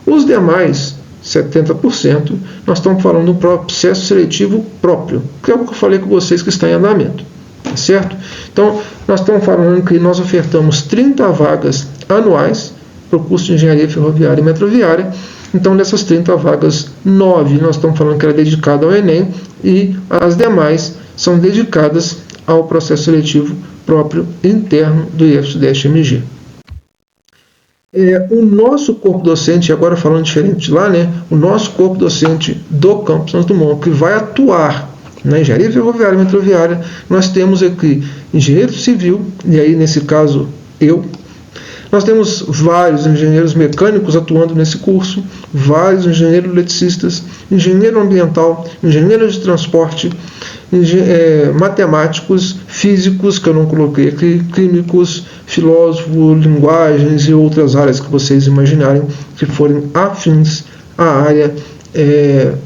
Os demais 70%, nós estamos falando de um processo seletivo próprio, que é o que eu falei com vocês que está em andamento, tá certo? Então, nós estamos falando que nós ofertamos 30 vagas anuais para o curso de Engenharia Ferroviária e Metroviária. Então, dessas 30 vagas, 9 nós estamos falando que era dedicada ao Enem e as demais são dedicadas ao processo seletivo próprio interno do IF Sudeste MG. O nosso corpo docente, agora falando diferente de lá, né, o nosso corpo docente do Campus Santos Dumont, que vai atuar na engenharia ferroviária e metroviária, nós temos aqui engenheiro civil, e aí nesse caso eu, Nós temos vários engenheiros mecânicos atuando nesse curso, vários engenheiros eletricistas, engenheiro ambiental, engenheiros de transporte, matemáticos, físicos, que eu não coloquei aqui, químicos, filósofos, linguagens e outras áreas que vocês imaginarem que forem afins à área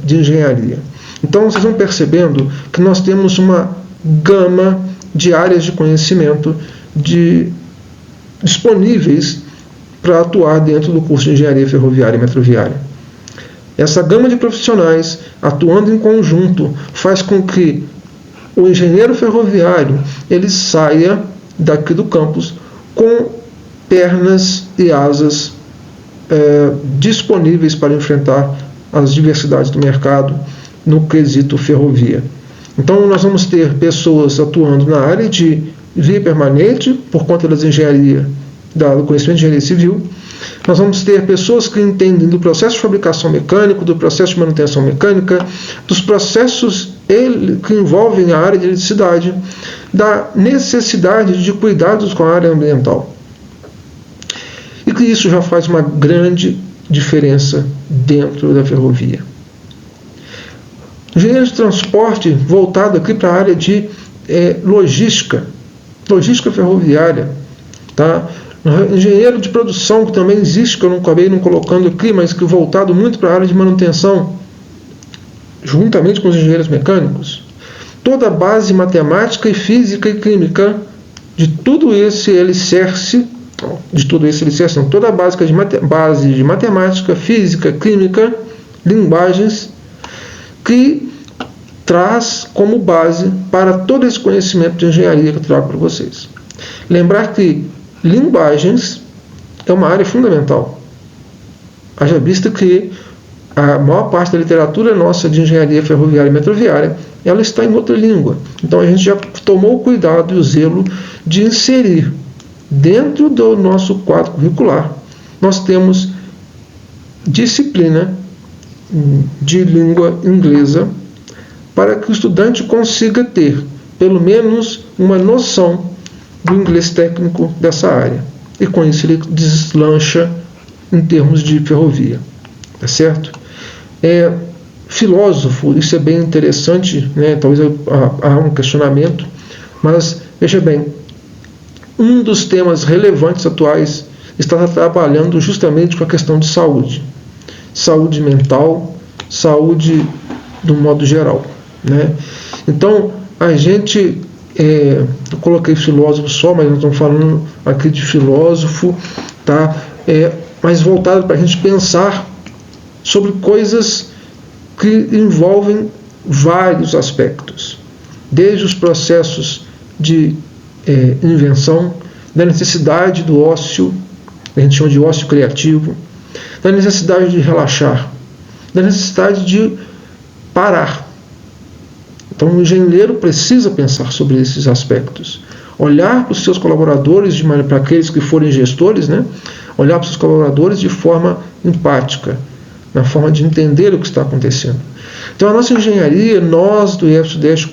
de engenharia. Então, vocês vão percebendo que nós temos uma gama de áreas de conhecimento disponíveis para atuar dentro do curso de Engenharia Ferroviária e Metroviária. Essa gama de profissionais, atuando em conjunto, faz com que o engenheiro ferroviário ele saia daqui do campus com pernas e asas disponíveis para enfrentar as diversidades do mercado no quesito ferrovia. Então, nós vamos ter pessoas atuando na área de via permanente, por conta das engenharia, do conhecimento de engenharia civil. Nós vamos ter pessoas que entendem do processo de fabricação mecânico, do processo de manutenção mecânica, dos processos que envolvem a área de eletricidade, da necessidade de cuidados com a área ambiental. E que isso já faz uma grande diferença dentro da ferrovia. Engenheiro de transporte voltado aqui para a área de logística ferroviária, tá? Engenheiro de produção, que também existe, que eu não acabei não colocando aqui, mas que voltado muito para a área de manutenção, juntamente com os engenheiros mecânicos. Toda a base matemática e física e química de todo esse alicerce, toda a base de matemática, física, química, linguagens, que traz como base para todo esse conhecimento de engenharia que eu trago para vocês. Lembrar que linguagens é uma área fundamental. Haja vista que a maior parte da literatura nossa de engenharia ferroviária e metroviária, ela está em outra língua. Então a gente já tomou o cuidado e o zelo de inserir dentro do nosso quadro curricular. Nós temos disciplina de língua inglesa para que o estudante consiga ter pelo menos uma noção do inglês técnico dessa área. E com isso ele deslancha em termos de ferrovia. Tá certo? Filósofo, isso é bem interessante, né? Talvez há um questionamento, mas veja bem, um dos temas relevantes atuais está trabalhando justamente com a questão de saúde. Saúde mental, saúde do modo geral, né? Então, a gente, eu coloquei filósofo só, mas nós estamos falando aqui de filósofo, tá? Mas voltado para a gente pensar sobre coisas que envolvem vários aspectos, desde os processos de invenção, da necessidade do ócio, a gente chama de ócio criativo, da necessidade de relaxar, da necessidade de parar. Então, o engenheiro precisa pensar sobre esses aspectos. Olhar para os seus colaboradores, para aqueles que forem gestores, né? Olhar para os seus colaboradores de forma empática, na forma de entender o que está acontecendo. Então, a nossa engenharia, nós do IF-Sudeste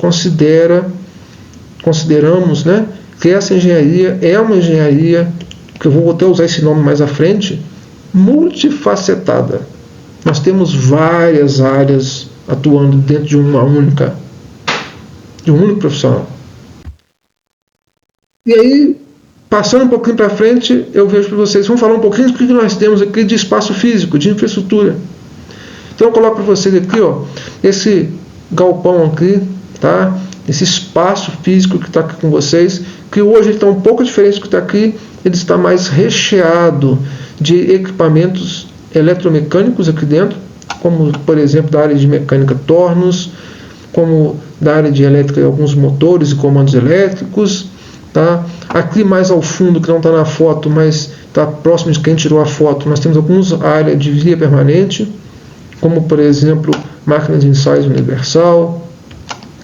consideramos, né, que essa engenharia é uma engenharia, que eu vou até usar esse nome mais à frente, multifacetada. Nós temos várias áreas atuando dentro de um único profissional. E aí, passando um pouquinho para frente, eu vejo para vocês, vamos falar um pouquinho do que nós temos aqui de espaço físico, de infraestrutura. Então eu coloco para vocês aqui, ó, esse galpão aqui, tá? Esse espaço físico que está aqui com vocês, que hoje está um pouco diferente do que está aqui, ele está mais recheado de equipamentos eletromecânicos aqui dentro, como, por exemplo, da área de mecânica tornos, como da área de elétrica alguns motores e comandos elétricos, tá? Aqui mais ao fundo, que não está na foto, mas está próximo de quem tirou a foto, nós temos algumas áreas de via permanente, como, por exemplo, máquina de ensaio universal,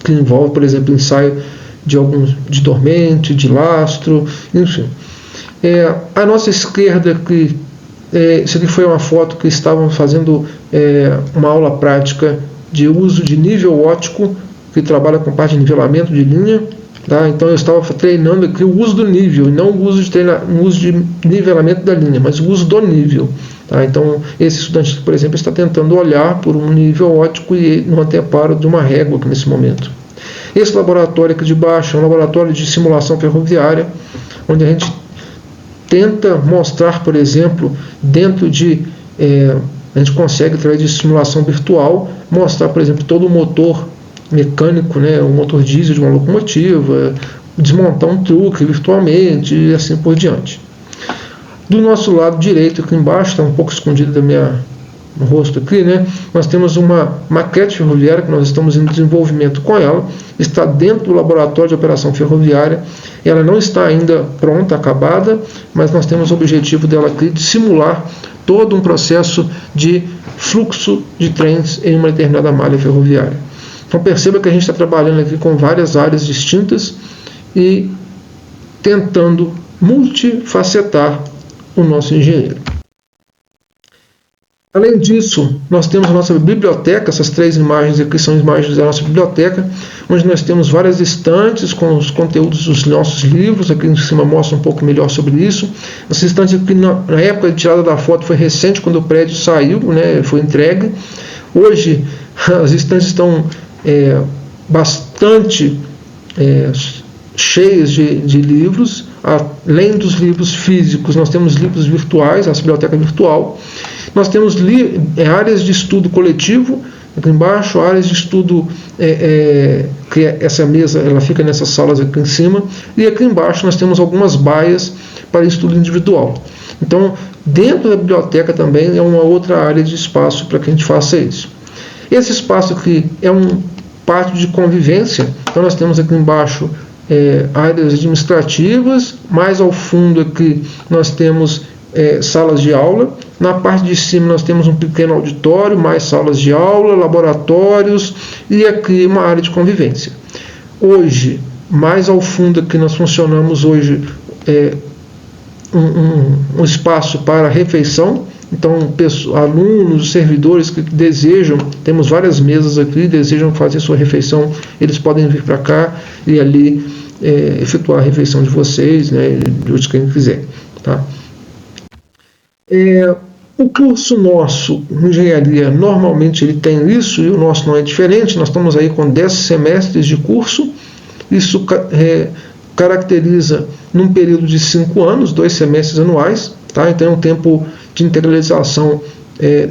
que envolve, por exemplo, ensaio de dormente, de lastro, enfim. À nossa esquerda, aqui, isso aqui foi uma foto que estavam fazendo uma aula prática de uso de nível óptico, que trabalha com parte de nivelamento de linha, Tá? Então eu estava treinando aqui o uso do nível, não o uso de nivelamento da linha, mas o uso do nível. Tá? Então esse estudante, por exemplo, está tentando olhar por um nível óptico e no anteparo de uma régua aqui nesse momento. Esse laboratório aqui de baixo é um laboratório de simulação ferroviária, onde a gente tenta mostrar, por exemplo, dentro de... a gente consegue, através de simulação virtual, mostrar, por exemplo, todo o motor mecânico, né, o motor diesel de uma locomotiva, desmontar um truque virtualmente e assim por diante. Do nosso lado direito, aqui embaixo, está um pouco escondido no rosto aqui, né, nós temos uma maquete ferroviária que nós estamos em desenvolvimento com ela, está dentro do laboratório de operação ferroviária, ela não está ainda pronta, acabada, mas nós temos o objetivo dela aqui de simular todo um processo de fluxo de trens em uma determinada malha ferroviária. Então perceba que a gente está trabalhando aqui com várias áreas distintas e tentando multifacetar o nosso engenheiro. Além disso, nós temos a nossa biblioteca, essas 3 imagens aqui são imagens da nossa biblioteca, onde nós temos várias estantes com os conteúdos dos nossos livros, aqui em cima mostra um pouco melhor sobre isso. Essa estante aqui, na época de tirada da foto, foi recente, quando o prédio saiu, né, foi entregue. Hoje, as estantes estão bastante cheias de livros. Além dos livros físicos, nós temos livros virtuais, essa biblioteca virtual. Nós temos áreas de estudo coletivo, aqui embaixo, áreas de estudo, que essa mesa ela fica nessas salas aqui em cima, e aqui embaixo nós temos algumas baias para estudo individual. Então, dentro da biblioteca também é uma outra área de espaço para que a gente faça isso. Esse espaço aqui é um pátio de convivência, então nós temos aqui embaixo áreas administrativas, mais ao fundo aqui nós temos salas de aula, na parte de cima nós temos um pequeno auditório, mais salas de aula, laboratórios e aqui uma área de convivência. Hoje, mais ao fundo aqui nós funcionamos hoje um espaço para refeição, então alunos, servidores que desejam, temos várias mesas aqui, desejam fazer sua refeição, eles podem vir para cá e ali efetuar a refeição de vocês, né, de quem quiser. Tá? O curso nosso, engenharia, normalmente ele tem isso, e o nosso não é diferente, nós estamos aí com 10 semestres de curso, isso caracteriza num período de 5 anos, 2 semestres anuais, tá? Então é um tempo de integralização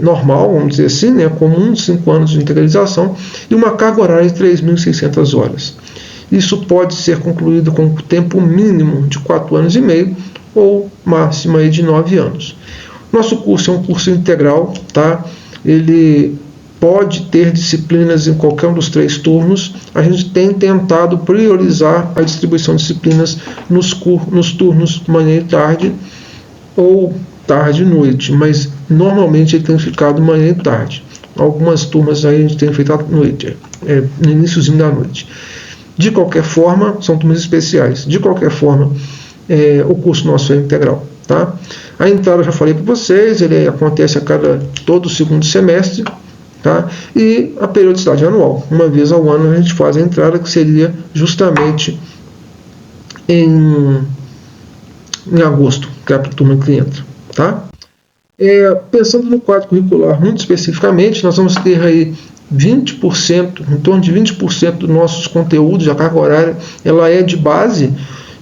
normal, vamos dizer assim, né, comum, 5 anos de integralização, e uma carga horária de 3.600 horas. Isso pode ser concluído com um tempo mínimo de 4 anos e meio, ou máximo aí de 9 anos. Nosso curso é um curso integral, tá? Ele pode ter disciplinas em qualquer um dos 3 turnos. A gente tem tentado priorizar a distribuição de disciplinas nos turnos manhã e tarde, ou tarde e noite, mas normalmente ele tem ficado manhã e tarde. Algumas turmas aí a gente tem feito à noite, no iníciozinho da noite. De qualquer forma, são turmas especiais. De qualquer forma, o curso nosso é integral. Tá? A entrada eu já falei para vocês, ele acontece todo segundo semestre, tá? E a periodicidade anual, uma vez ao ano a gente faz a entrada, que seria justamente em agosto, que é a turma que entra. Tá? Pensando no quadro curricular muito especificamente, nós vamos ter aí 20%, em torno de 20% dos nossos conteúdos, a carga horária, ela é de base.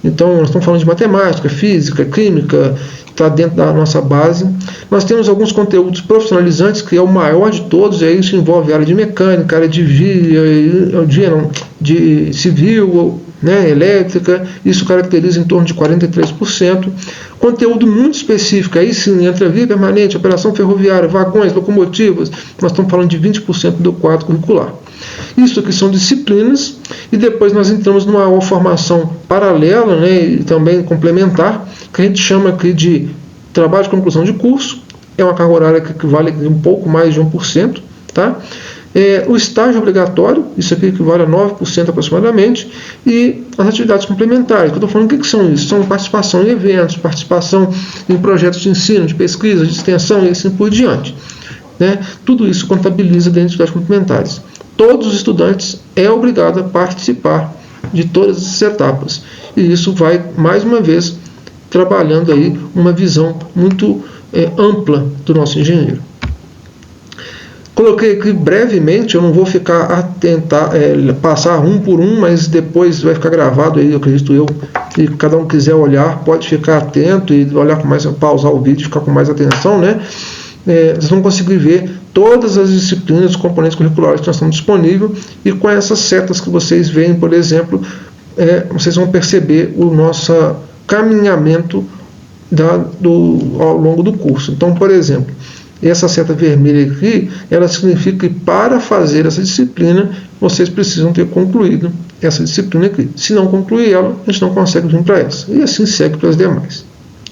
Então, nós estamos falando de matemática, física, química, está dentro da nossa base. Nós temos alguns conteúdos profissionalizantes, que é o maior de todos, e isso envolve área de mecânica, área de civil, né, elétrica, isso caracteriza em torno de 43%. Conteúdo muito específico, aí sim, entra via permanente, operação ferroviária, vagões, locomotivas, nós estamos falando de 20% do quadro curricular. Isso aqui são disciplinas, e depois nós entramos numa formação paralela, né, e também complementar, que a gente chama aqui de trabalho de conclusão de curso, é uma carga horária que equivale a um pouco mais de 1%, tá? O estágio obrigatório, isso aqui equivale a 9% aproximadamente, e as atividades complementares. Que eu estou falando, o que são isso? São participação em eventos, participação em projetos de ensino, de pesquisa, de extensão e assim por diante. Né? Tudo isso contabiliza dentro de atividades complementares. Todos os estudantes é obrigado a participar de todas as etapas. E isso vai, mais uma vez, trabalhando aí uma visão muito ampla do nosso engenheiro. Coloquei aqui brevemente, eu não vou ficar a tentar passar um por um, mas depois vai ficar gravado aí, eu acredito eu, e cada um quiser olhar, pode ficar atento e olhar com mais, pausar o vídeo, ficar com mais atenção, né? Vocês vão conseguir ver todas as disciplinas, os componentes curriculares que nós estamos disponíveis, e com essas setas que vocês veem, por exemplo, vocês vão perceber o nosso caminhamento ao longo do curso. Então, por exemplo, essa seta vermelha aqui, ela significa que para fazer essa disciplina, vocês precisam ter concluído essa disciplina aqui. Se não concluir ela, a gente não consegue vir para essa. E assim segue para as demais.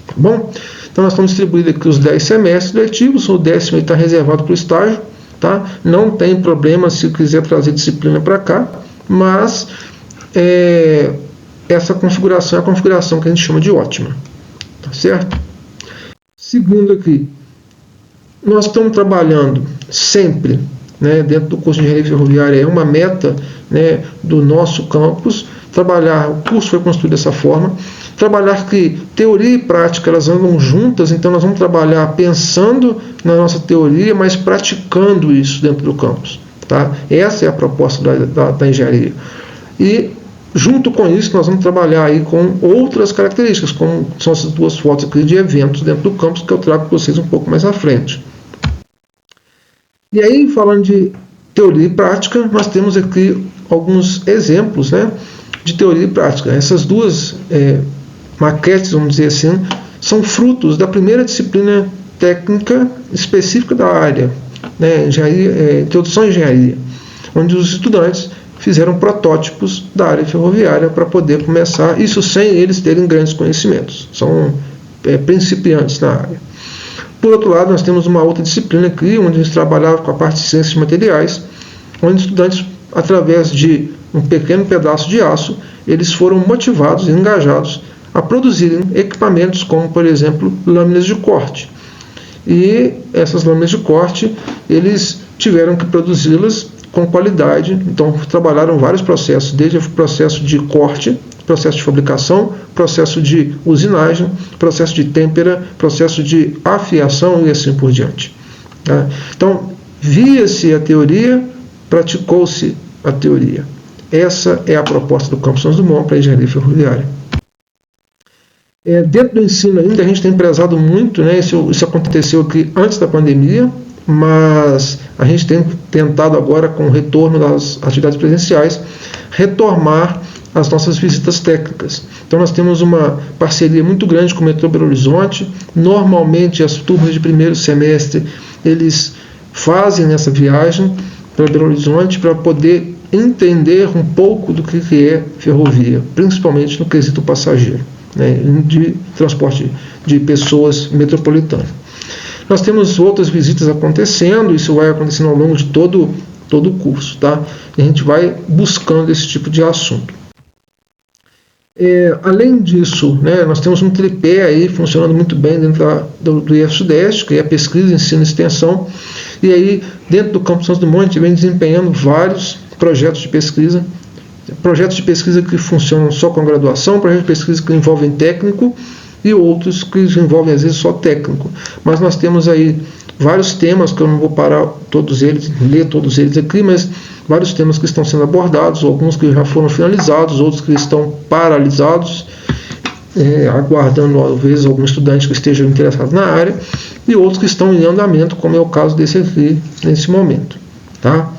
Tá bom? Então, nós estamos distribuindo aqui os 10 semestres letivos, o 10º está reservado para o estágio. Tá? Não tem problema se quiser trazer disciplina para cá, mas essa configuração é a configuração que a gente chama de ótima. Tá certo? Segundo aqui, nós estamos trabalhando sempre, né, dentro do curso de Engenharia Ferroviária, é uma meta, né, do nosso campus, o curso foi construído dessa forma, trabalhar que teoria e prática elas andam juntas, então nós vamos trabalhar pensando na nossa teoria, mas praticando isso dentro do campus. Tá? Essa é a proposta da engenharia. E junto com isso, nós vamos trabalhar aí com outras características, como são essas duas fotos aqui de eventos dentro do campus, que eu trago para vocês um pouco mais à frente. E aí, falando de teoria e prática, nós temos aqui alguns exemplos, né, de teoria e prática. Essas duas maquetes, vamos dizer assim, são frutos da primeira disciplina técnica específica da área, né, Introdução à Engenharia, onde os estudantes fizeram protótipos da área ferroviária para poder começar, isso sem eles terem grandes conhecimentos. São principiantes na área. Por outro lado, nós temos uma outra disciplina aqui, onde a gente trabalhava com a parte de ciências de materiais, onde os estudantes, através de um pequeno pedaço de aço, eles foram motivados e engajados a produzirem equipamentos como, por exemplo, lâminas de corte. E essas lâminas de corte, eles tiveram que produzi-las com qualidade, então trabalharam vários processos, desde o processo de corte, processo de fabricação, processo de usinagem, processo de têmpera, processo de afiação e assim por diante. Tá? Então, via-se a teoria, praticou-se a teoria. Essa é a proposta do Campus Santos Dumont para a engenharia ferroviária. Dentro do ensino ainda, a gente tem prezado muito, né, isso aconteceu aqui antes da pandemia, mas a gente tem tentado agora, com o retorno das atividades presenciais, retomar as nossas visitas técnicas. Então nós temos uma parceria muito grande com o metrô Belo Horizonte. Normalmente as turmas de primeiro semestre, eles fazem essa viagem para Belo Horizonte para poder entender um pouco do que é ferrovia, principalmente no quesito passageiro, né, de transporte de pessoas metropolitano. Nós temos outras visitas acontecendo, isso vai acontecendo ao longo de todo o curso, tá? E a gente vai buscando esse tipo de assunto. Além disso, né, nós temos um tripé aí funcionando muito bem dentro do IF-Sudeste, que é a pesquisa, ensino e extensão, e aí dentro do Campus Santos Dumont a gente vem desempenhando vários projetos de pesquisa que funcionam só com graduação, projetos de pesquisa que envolvem técnico e outros que envolvem às vezes só técnico, mas nós temos aí vários temas, que eu não vou parar ler todos eles aqui, mas vários temas que estão sendo abordados, alguns que já foram finalizados, outros que estão paralisados, aguardando às vezes algum estudante que esteja interessado na área, e outros que estão em andamento, como é o caso desse aqui, nesse momento. Tá?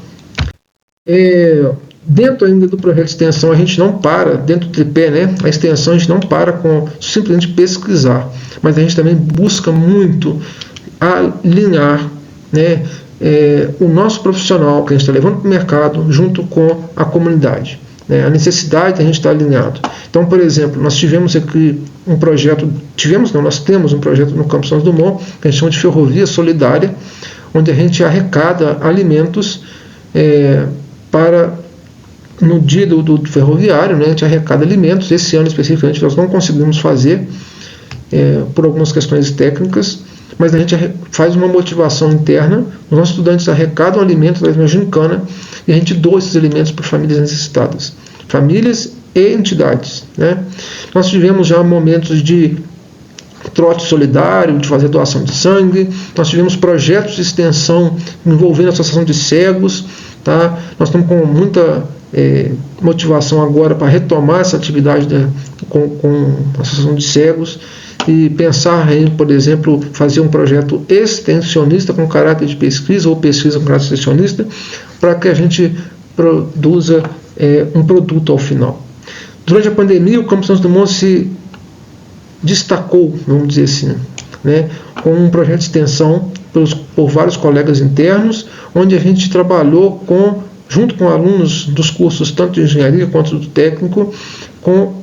Dentro ainda do projeto de extensão, a gente não para, dentro do tripé, né, a extensão a gente não para com simplesmente pesquisar, mas a gente também busca muito alinhar, né, o nosso profissional que a gente está levando para o mercado junto com a comunidade. A necessidade de a gente estar alinhado. Então, por exemplo, nós tivemos aqui um projeto, nós temos um projeto no Campus Santos Dumont, que a gente chama de Ferrovia Solidária, onde a gente arrecada alimentos para... No dia do ferroviário, né, a gente arrecada alimentos. Esse ano especificamente nós não conseguimos fazer por algumas questões técnicas, mas a gente faz uma motivação interna. Os nossos estudantes arrecadam alimentos da gincana e a gente doa esses alimentos para famílias necessitadas. Famílias e entidades, né? Nós tivemos já momentos de trote solidário, de fazer doação de sangue, nós tivemos projetos de extensão envolvendo a Associação de Cegos, tá? Nós estamos com muita motivação agora para retomar essa atividade com a Associação de Cegos e pensar em, por exemplo, fazer um projeto extensionista com caráter de pesquisa ou pesquisa com caráter extensionista para que a gente produza um produto ao final. Durante a pandemia, o Campus Santos Dumont se destacou, vamos dizer assim, né, com um projeto de extensão por vários colegas internos, onde a gente trabalhou junto com alunos dos cursos tanto de engenharia quanto do técnico, com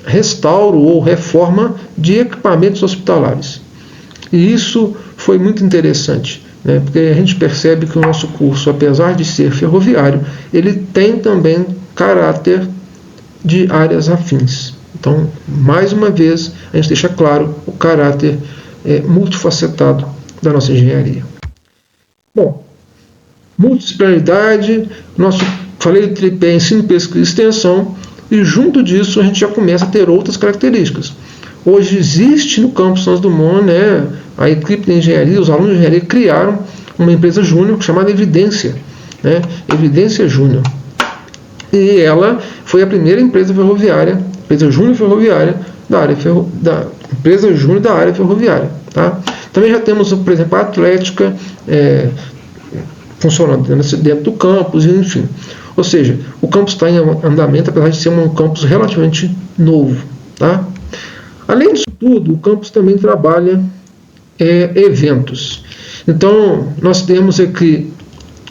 restauro ou reforma de equipamentos hospitalares. E isso foi muito interessante, né, porque a gente percebe que o nosso curso, apesar de ser ferroviário, ele tem também caráter de áreas afins. Então, mais uma vez, a gente deixa claro o caráter multifacetado da nossa engenharia. Bom, multidisciplinaridade, falei de tripé, ensino, pesquisa e extensão, e junto disso a gente já começa a ter outras características. Hoje existe no Campus Santos Dumont, né, a equipe de engenharia, os alunos de engenharia criaram uma empresa júnior chamada Evidência, né, Evidência Júnior. E ela foi a primeira empresa ferroviária, empresa júnior ferroviária empresa júnior da área ferroviária. Tá? Também já temos, por exemplo, a Atlética funcionando dentro do campus, enfim. Ou seja, o campus está em andamento, apesar de ser um campus relativamente novo. Tá? Além disso tudo, o campus também trabalha eventos. Então, nós temos aqui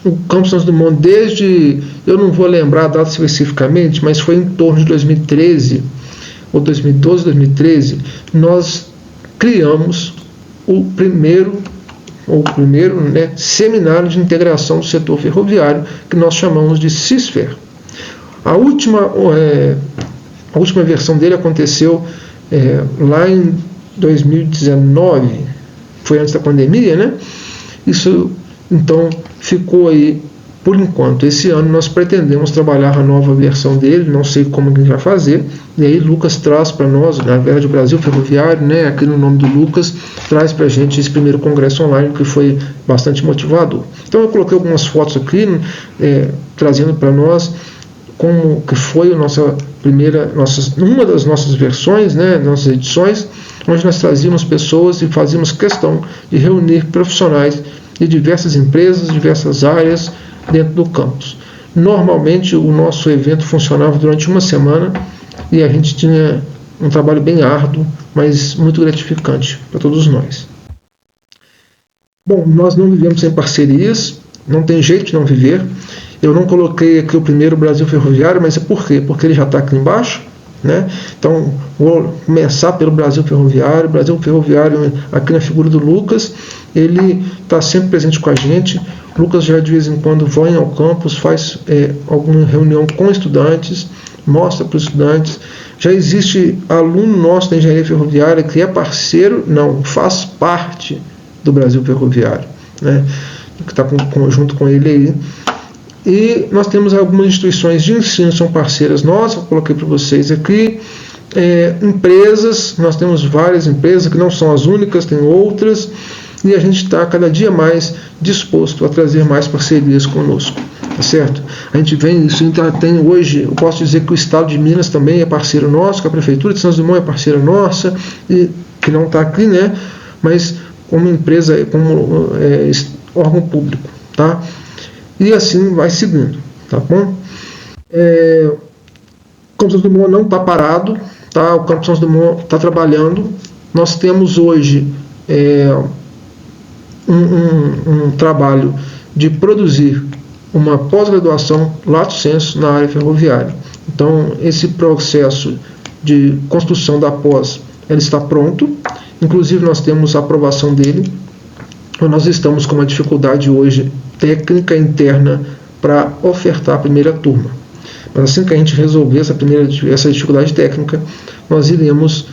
o Campus Santos Dumont eu não vou lembrar a data especificamente, mas foi em torno de 2013, ou 2012, 2013, nós criamos o primeiro seminário de integração do setor ferroviário, que nós chamamos de CISFER. A última versão dele aconteceu lá em 2019, foi antes da pandemia, né? Isso, então, ficou aí por enquanto. Esse ano nós pretendemos trabalhar a nova versão dele, não sei como a gente vai fazer, e aí Lucas traz para nós, na verdade o Brasil Ferroviário, né, aqui no nome do Lucas, traz para a gente esse primeiro congresso online que foi bastante motivador. Então eu coloquei algumas fotos aqui, trazendo para nós como que foi uma das nossas versões, né, nossas edições, onde nós trazíamos pessoas e fazíamos questão de reunir profissionais de diversas empresas, diversas áreas dentro do campus. Normalmente o nosso evento funcionava durante uma semana e a gente tinha um trabalho bem árduo, mas muito gratificante para todos nós. Bom, nós não vivemos sem parcerias, não tem jeito de não viver. Eu não coloquei aqui o primeiro Brasil Ferroviário, mas é por quê? Porque ele já está aqui embaixo, né? Então, vou começar pelo Brasil Ferroviário. O Brasil Ferroviário, aqui na figura do Lucas, ele está sempre presente com a gente. O Lucas já de vez em quando vai ao campus, faz alguma reunião com estudantes, mostra para os estudantes. Já existe aluno nosso da engenharia ferroviária que é parceiro, não, faz parte do Brasil Ferroviário, né? Que está junto com ele aí. E nós temos algumas instituições de ensino que são parceiras nossas, eu coloquei para vocês aqui. Empresas, nós temos várias empresas que não são as únicas, tem outras, e a gente está cada dia mais disposto a trazer mais parcerias conosco, tá certo? A gente tem hoje, eu posso dizer que o Estado de Minas também é parceiro nosso, que a Prefeitura de Santos Dumont é parceira nossa, e que não está aqui, né? Mas como empresa, como órgão público, tá? E assim vai seguindo, tá bom? O Campus Santos Dumont não está parado, tá? O Campus Santos Dumont está trabalhando. Nós temos hoje um trabalho de produzir uma pós-graduação lato sensu na área ferroviária. Então, esse processo de construção da pós, ele está pronto. Inclusive, nós temos a aprovação dele. Nós estamos com uma dificuldade hoje técnica interna para ofertar a primeira turma. Mas assim que a gente resolver essa dificuldade técnica, nós iremos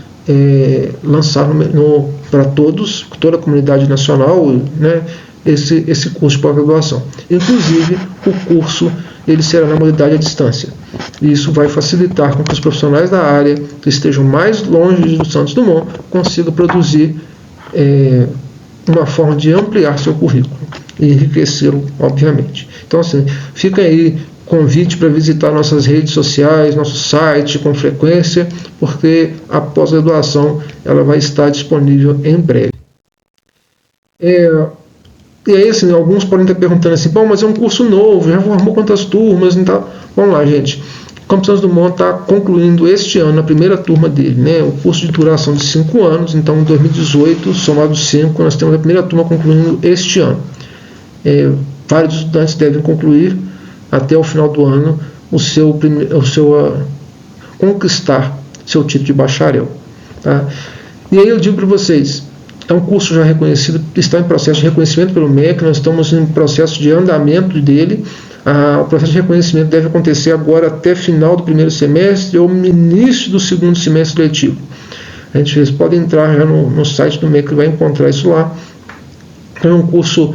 lançar para toda a comunidade nacional, né, esse curso de pós-graduação. Inclusive, o curso ele será na modalidade à distância. E isso vai facilitar com que os profissionais da área que estejam mais longe do Santos Dumont consigam produzir uma forma de ampliar seu currículo e enriquecê-lo, obviamente. Então, assim, fica aí convite para visitar nossas redes sociais, nosso site com frequência, porque a pós-graduação ela vai estar disponível em breve. E aí, assim, alguns podem estar perguntando assim, bom, mas é um curso novo, já formou quantas turmas e tal? Vamos lá, gente. O Campus Santos Dumont está concluindo este ano a primeira turma dele, né? O curso de duração de 5 anos, então em 2018, somado 5, nós temos a primeira turma concluindo este ano. Vários estudantes devem concluir até o final do ano conquistar seu título de bacharel. Tá? E aí eu digo para vocês, é um curso já reconhecido, está em processo de reconhecimento pelo MEC, nós estamos em processo de andamento dele. O processo de reconhecimento deve acontecer agora até final do primeiro semestre ou no início do segundo semestre letivo. Vocês podem entrar já no site do MEC e vai encontrar isso lá. É um curso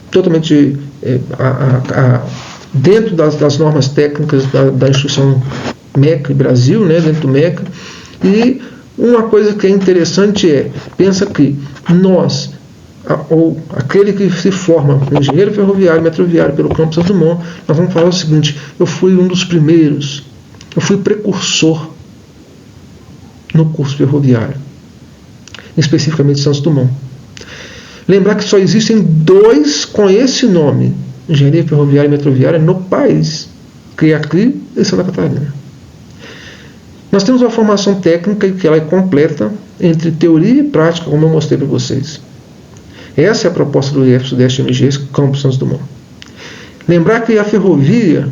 totalmente dentro das normas técnicas da instituição MEC Brasil, né, dentro do MEC. E uma coisa que é interessante pensa que nós, ou aquele que se forma engenheiro ferroviário, metroviário pelo Campus Santos Dumont, nós vamos falar o seguinte: eu fui um dos primeiros, eu fui precursor no curso ferroviário, especificamente Santos Dumont. Lembrar que só existem 2 com esse nome, engenharia ferroviária e metroviária, no país, que é aqui em Santa Catarina. Nós temos uma formação técnica que ela é completa entre teoria e prática, como eu mostrei para vocês. Essa é a proposta do IF Sudeste MG, Campus Santos Dumont. Lembrar que a ferrovia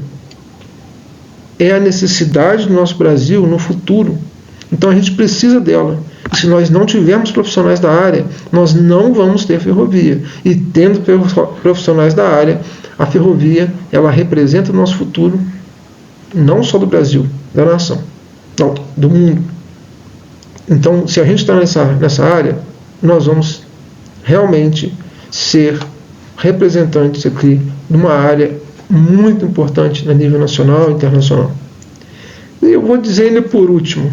é a necessidade do nosso Brasil no futuro. Então a gente precisa dela. E se nós não tivermos profissionais da área, nós não vamos ter ferrovia. E tendo profissionais da área, a ferrovia ela representa o nosso futuro, não só do Brasil, da nação, não, do mundo. Então, se a gente está nessa área, nós vamos realmente ser representantes aqui de uma área muito importante a nível nacional e internacional. E eu vou dizer ainda por último,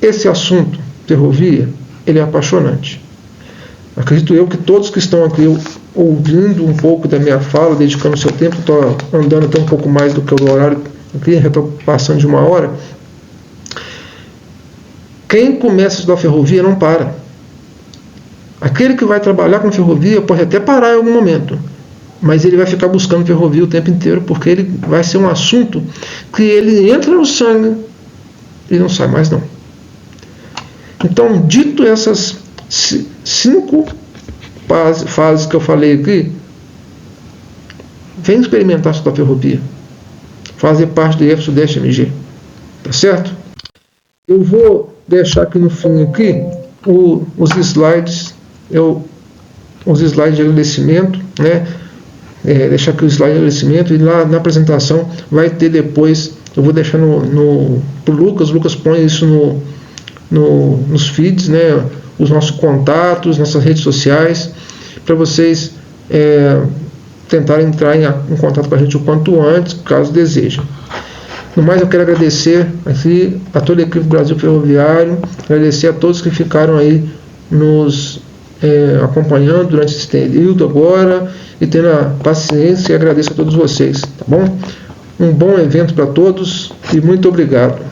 esse assunto, ferrovia, ele é apaixonante. Acredito eu que todos que estão aqui ouvindo um pouco da minha fala, dedicando o seu tempo, estou andando até um pouco mais do que o horário aqui, já estou passando de 1 hora. Quem começa a estudar ferrovia não para. Aquele que vai trabalhar com ferrovia pode até parar em algum momento, mas ele vai ficar buscando ferrovia o tempo inteiro, porque ele vai ser um assunto que ele entra no sangue e não sai mais não. Então, dito essas 5 fases que eu falei aqui, vem experimentar estudar ferrovia, fazer parte do IF Sudeste MG, tá certo? Eu vou deixar aqui no fim aqui os slides de agradecimento, né? Deixar aqui o slide de agradecimento, e lá na apresentação vai ter depois, eu vou deixar pro Lucas. O Lucas põe isso nos feeds, né? Os nossos contatos, nossas redes sociais, para vocês tentarem entrar em contato com a gente o quanto antes, caso desejem. No mais, eu quero agradecer aqui a toda a equipe do Brasil Ferroviário, agradecer a todos que ficaram aí nos acompanhando durante esse período agora e tendo a paciência, e agradeço a todos vocês, tá bom? Um bom evento para todos e muito obrigado.